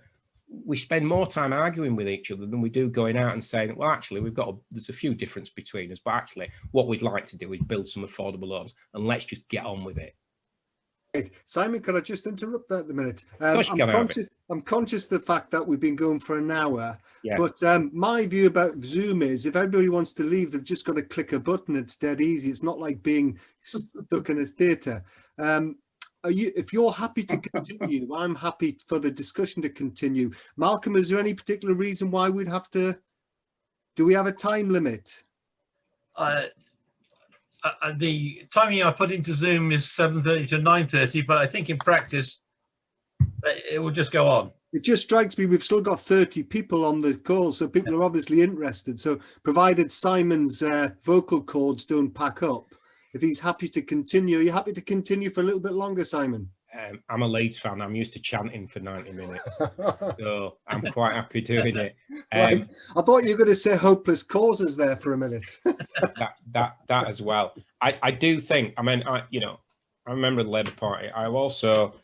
we spend more time arguing with each other than we do going out and saying, well, actually, there's a few differences between us, but actually what we'd like to do is build some affordable homes and let's just get on with it. Simon, can I just interrupt that a minute? I'm conscious of the fact that we've been going for an hour, but my view about Zoom is if everybody wants to leave, they've just got to click a button. It's dead easy. It's not like being stuck in a theatre. If you're happy to continue, I'm happy for the discussion to continue. Malcolm, is there any particular reason why we'd have to? Do we have a time limit? The timing I put into Zoom is 7:30 to 9:30, but I think in practice it will just go on. It just strikes me we've still got 30 people on the call, so people are obviously interested. So provided Simon's vocal cords don't pack up, if he's happy to continue, are you happy to continue for a little bit longer, Simon? I'm a Leeds fan. I'm used to chanting for 90 minutes, so I'm quite happy doing it. Right. I thought you were going to say hopeless causes there for a minute. that as well. I do think. I mean, I remember the Labour Party. I've also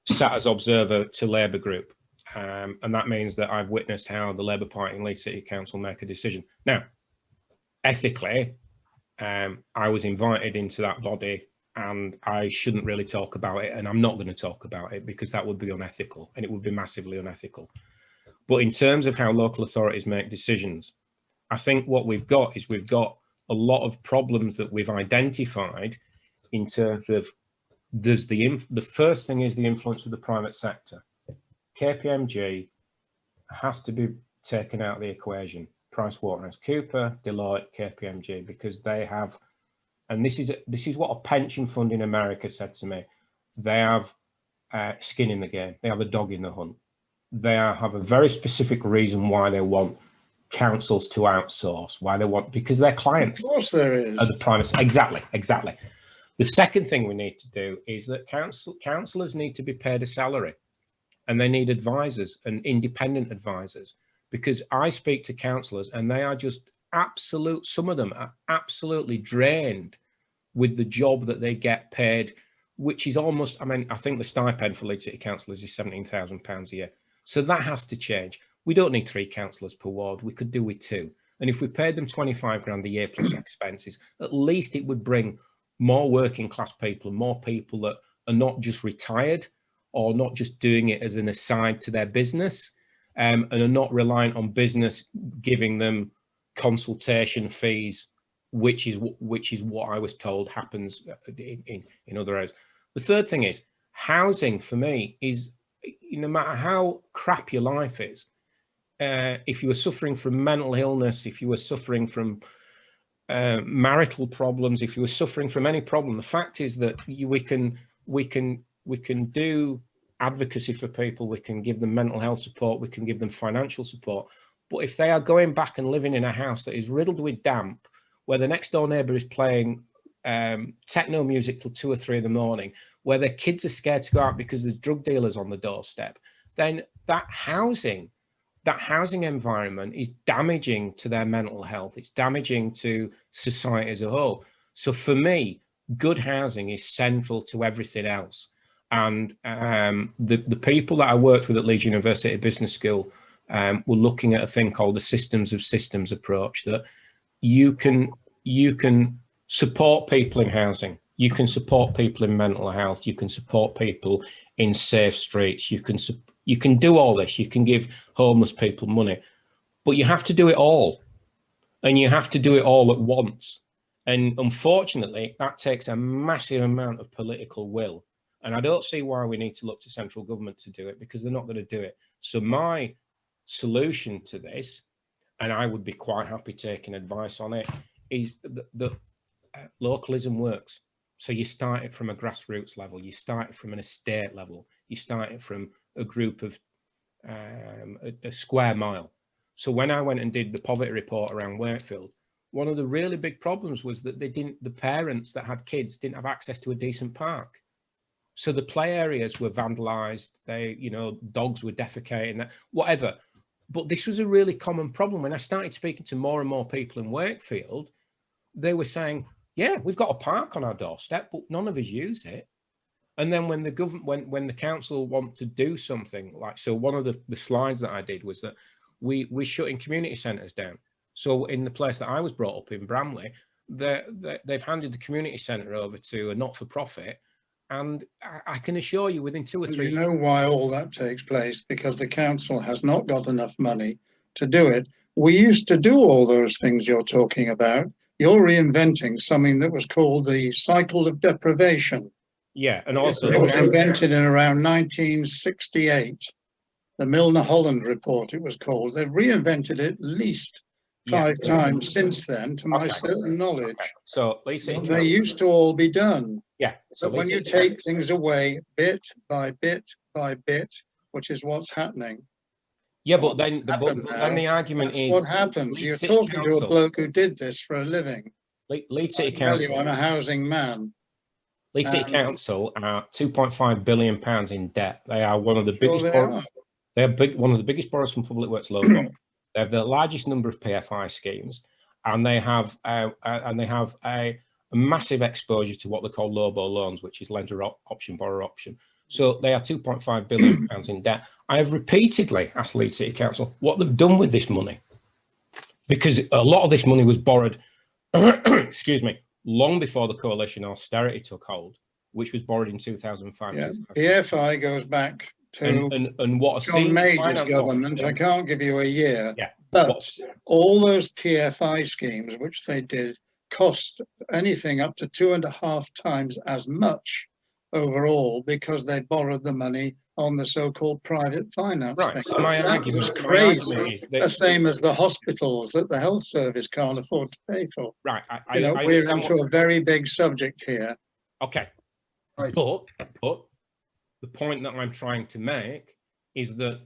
sat as observer to Labour Group, and that means that I've witnessed how the Labour Party and Leeds City Council make a decision. Now, ethically, I was invited into that body and I shouldn't really talk about it, and I'm not going to talk about it because that would be unethical, and it would be massively unethical. But in terms of how local authorities make decisions, I think what we've got is we've got a lot of problems that we've identified in terms of the first thing is the influence of the private sector. KPMG has to be taken out of the equation. PricewaterhouseCoopers, Deloitte, KPMG, because they have, and this is what a pension fund in America said to me. They have skin in the game. They have a dog in the hunt. They have a very specific reason why they want councils to outsource. Why they want, because their clients. Of course, there is. Are the private. Exactly. The second thing we need to do is that councillors need to be paid a salary, and they need advisors and independent advisors. Because I speak to councillors and they are just some of them are absolutely drained with the job that they get paid, which is almost, I mean, I think the stipend for Leeds City councillors is £17,000 a year. So that has to change. We don't need 3 councillors per ward. We could do with 2. And if we paid them 25 grand a year plus expenses, at least it would bring more working class people and more people that are not just retired or not just doing it as an aside to their business. And are not reliant on business giving them consultation fees, which is what I was told happens in other areas. The third thing is housing. For me, is no matter how crap your life is, if you were suffering from mental illness, if you were suffering from marital problems, if you were suffering from any problem, the fact is that we can do advocacy for people, we can give them mental health support, we can give them financial support. But if they are going back and living in a house that is riddled with damp, where the next door neighbour is playing techno music till 2 or 3 in the morning, where their kids are scared to go out because there's drug dealers on the doorstep, then that housing environment is damaging to their mental health. It's damaging to society as a whole. So for me, good housing is central to everything else. And the people that I worked with at Leeds University Business School were looking at a thing called the systems of systems approach, that you can support people in housing, you can support people in mental health, you can support people in safe streets, you can do all this, you can give homeless people money, but you have to do it all, and you have to do it all at once. And unfortunately, that takes a massive amount of political will. And I don't see why we need to look to central government to do it, because they're not going to do it. So my solution to this, and I would be quite happy taking advice on it, is that localism works. So you start it from a grassroots level, you start it from an estate level, you start it from a group of a square mile. So when I went and did the poverty report around Wakefield, one of the really big problems was that the parents that had kids didn't have access to a decent park. So the play areas were vandalized, dogs were defecating, whatever. But this was a really common problem. When I started speaking to more and more people in Wakefield, they were saying, yeah, we've got a park on our doorstep, but none of us use it. And then when the government, when the council want to do something like, so one of the slides that I did was that we're shutting community centres down. So in the place that I was brought up in, Bramley, they've handed the community centre over to a not-for-profit. And I can assure you within 2 or 3 years. You know why all that takes place? Because the council has not got enough money to do it. We used to do all those things you're talking about. You're reinventing something that was called the cycle of deprivation. Yeah, and also it was invented in around 1968. The Milner-Holland report, it was called. They've reinvented it at least 5 times since then, to my certain knowledge. Okay. So they used to all be done. Yeah. So but when you take things away bit by bit by bit, which is what's happening. Yeah, but then the argument is what happens. You're talking to a bloke who did this for a living. Leeds City Council. I'm a housing man. Leeds City Council are £2.5 billion in debt. They are one of the biggest. They are one of the biggest borrowers from Public Works local. They have the largest number of PFI schemes, and they have a massive exposure to what they call LOBO loans, which is lender option, borrower option. So they are £2.5 billion in debt. I have repeatedly asked Leeds City Council what they've done with this money, because a lot of this money was borrowed, excuse me, long before the coalition austerity took hold, which was borrowed in 2005. Yeah, PFI goes back to and what a John Major's government. Officer, I can't give you a year, yeah, but all those PFI schemes which they did cost anything up to 2.5 times as much overall because they borrowed the money on the so-called private finance right. thing. So my that argument was my crazy. argument is that, The same as the hospitals that the health service can't afford to pay for. right. We're into a very big subject here. Okay. Right. But the point that I'm trying to make is that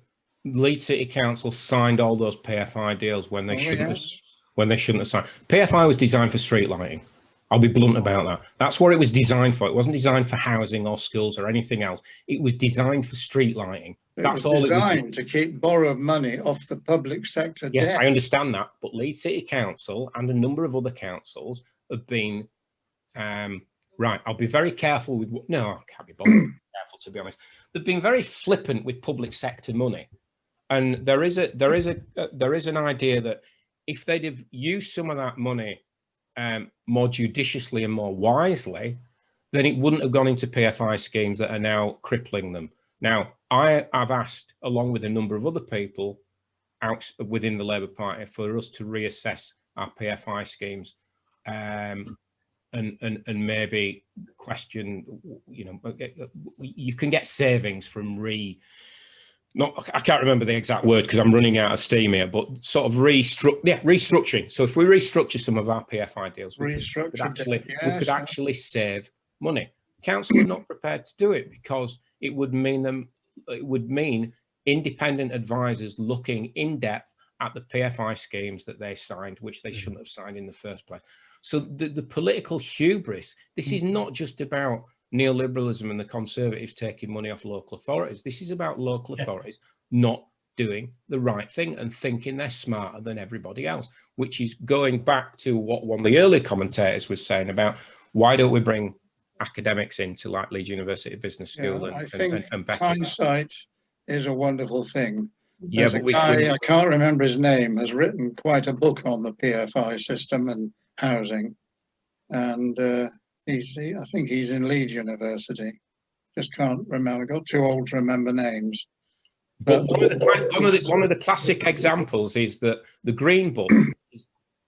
Leeds City Council signed all those PFI deals when they shouldn't have signed. PFI was designed for street lighting. I'll be blunt about that. That's what it was designed for. It wasn't designed for housing or schools or anything else. It was designed for street lighting. That's all it was designed to keep borrowed money off the public sector debt. I understand that, but Leeds City Council and a number of other councils have been right. I'll be very careful with no, I can't be bothered careful, to be honest. They've been very flippant with public sector money, and there is an idea that if they'd have used some of that money more judiciously and more wisely, then it wouldn't have gone into PFI schemes that are now crippling them. Now, I've asked, along with a number of other people out within the Labour Party, for us to reassess our PFI schemes and maybe question, you can get savings from I can't remember the exact word because I'm running out of steam here, but sort of restructuring. So if we restructure some of our PFI deals, we could actually save money. Council are not prepared to do it because it would mean independent advisors looking in depth at the PFI schemes that they signed, which they shouldn't have signed in the first place. So the political hubris, this is not just about neoliberalism and the Conservatives taking money off local authorities. This is about local authorities not doing the right thing and thinking they're smarter than everybody else, which is going back to what one of the early commentators was saying about why don't we bring academics into like Leeds University Business School and hindsight is a wonderful thing. Yeah, There's a guy, I can't remember his name, has written quite a book on the PFI system and housing, and I think he's in Leeds University. Just can't remember. I got too old to remember names. But one of the classic examples is that the Green Book,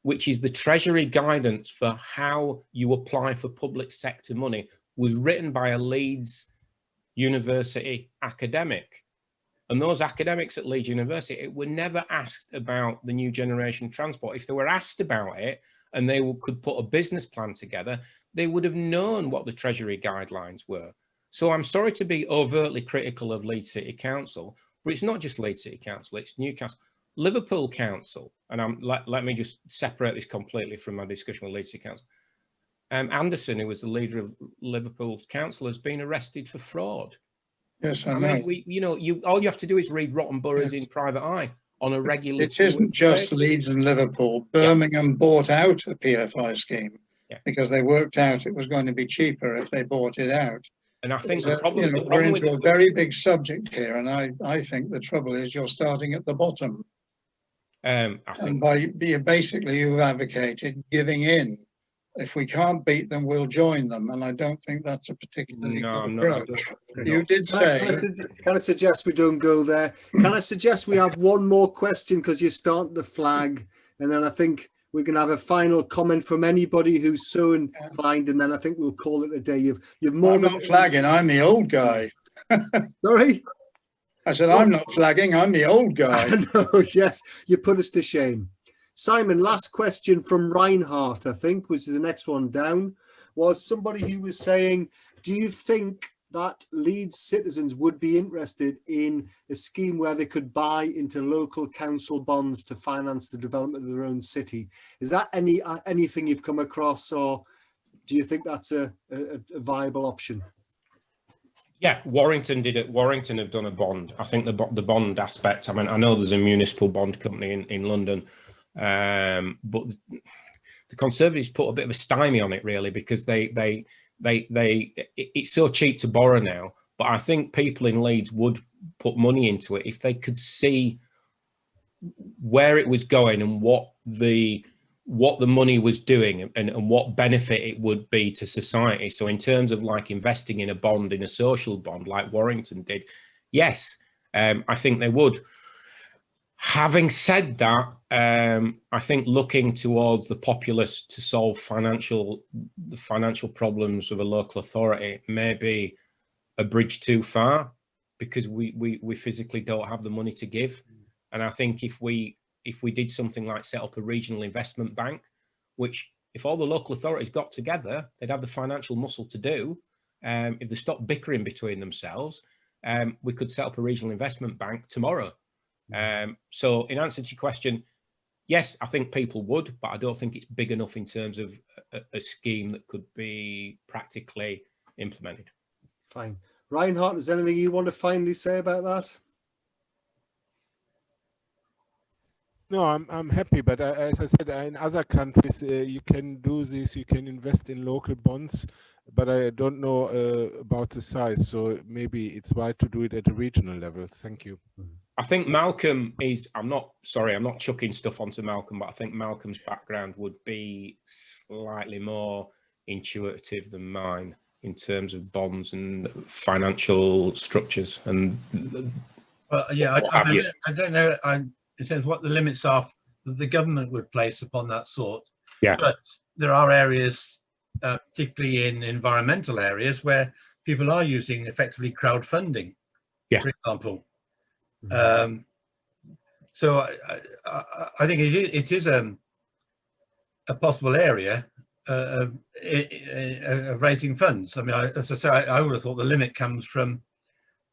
which is the Treasury guidance for how you apply for public sector money, was written by a Leeds University academic. And those academics at Leeds University were never asked about the new generation transport. If they were asked about it and they could put a business plan together, they would have known what the Treasury guidelines were. So I'm sorry to be overtly critical of Leeds City Council, but it's not just Leeds City Council, it's Newcastle. Liverpool Council, and let me just separate this completely from my discussion with Leeds City Council. Anderson, who was the leader of Liverpool Council, has been arrested for fraud. Yes, I know. Mean, all you have to do is read Rotten Boroughs in Private Eye on a regular. It isn't just Leeds and Liverpool. Birmingham bought out a PFI scheme because they worked out it was going to be cheaper if they bought it out. And I think we're into a very big subject here, and I think the trouble is you're starting at the bottom. And basically you've advocated giving in. If we can't beat them, we'll join them, and I don't think that's a particularly good approach. You did say. Can I suggest we don't go there? Can I suggest we have one more question because you're starting to flag, and then I think we can have a final comment from anybody who's so inclined, and then I think we'll call it a day. You've more I'm not flagging. I'm the old guy. Sorry. I said I'm not flagging. I'm the old guy. No, yes, you put us to shame. Simon, last question from Reinhardt, I think, was the next one down, was somebody who was saying, do you think that Leeds citizens would be interested in a scheme where they could buy into local council bonds to finance the development of their own city? Is that anything you've come across, or do you think that's a viable option? Yeah, Warrington did it. Warrington have done a bond. I think the bond aspect, I mean, I know there's a municipal bond company in London, but the Conservatives put a bit of a stymie on it, really, because it's so cheap to borrow now. But I think people in Leeds would put money into it if they could see where it was going and what the what the money was doing and what benefit it would be to society. So in terms of like investing in a bond, in a social bond like Warrington did, yes, I think they would. Having said that, I think looking towards the populace to solve the financial problems of a local authority may be a bridge too far, because we physically don't have the money to give. And I think if we did something like set up a regional investment bank, which if all the local authorities got together, they'd have the financial muscle to do. If they stopped bickering between themselves, we could set up a regional investment bank tomorrow. So in answer to your question, yes, I think people would, but I don't think it's big enough in terms of a scheme that could be practically implemented. Fine. Reinhardt, is there anything you want to finally say about that? No, I'm happy, but as I said, in other countries you can do this. You can invest in local bonds, but I don't know about the size. So maybe it's right to do it at a regional level. Thank you. I think Malcolm is. I'm not chucking stuff onto Malcolm, but I think Malcolm's background would be slightly more intuitive than mine in terms of bonds and financial structures. And yeah, I don't know. It says what the limits are that the government would place upon that sort. Yeah. But there are areas, particularly in environmental areas, where people are using effectively crowdfunding, for example. So I think it is a possible area of raising funds. I mean, as I say, I would have thought the limit comes from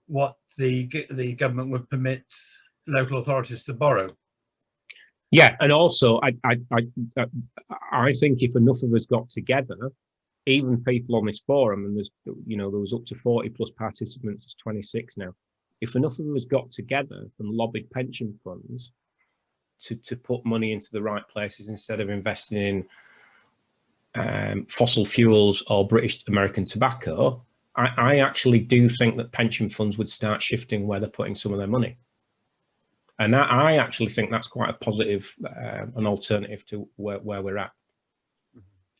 what the government would permit local authorities to borrow. Yeah, and also I think if enough of us got together, even people on this forum, and there was up to 40 plus participants, it's 26 now. If enough of us got together and lobbied pension funds to put money into the right places instead of investing in fossil fuels or British American tobacco, I actually do think that pension funds would start shifting where they're putting some of their money. And I actually think that's quite a positive, an alternative to where we're at.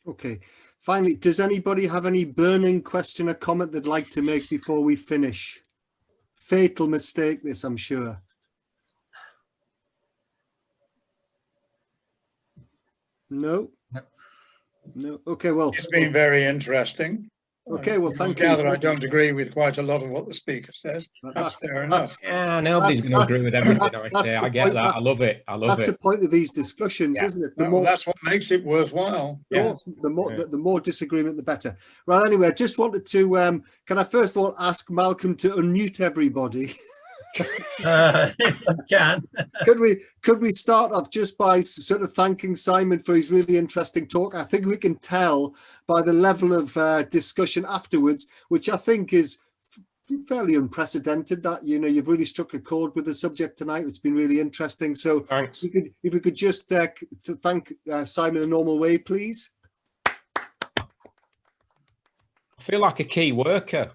Okay. Finally, does anybody have any burning question or comment they'd like to make before we finish? Fatal mistake, this, I'm sure. No? No. Okay, well. It's been very interesting. Okay, well, thank you. Gather I don't agree with quite a lot of what the speaker says. That's fair enough. Yeah, nobody's going to agree with everything I say. I get that. I love it. I love it. That's the point of these discussions, isn't it? That's what makes it worthwhile. Yeah. The more disagreement, the better. Right. Anyway, I just wanted to. Can I first of all ask Malcolm to unmute everybody? Can. Could we start off just by sort of thanking Simon for his really interesting talk? I think we can tell by the level of discussion afterwards, which I think is fairly unprecedented, that you've really struck a chord with the subject tonight. It's been really interesting. So thanks. If we could just thank Simon the normal way, please. I feel like a key worker.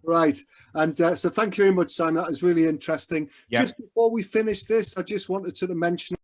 Right. And so thank you very much, Simon. That was really interesting. Just before we finish this, I just wanted to mention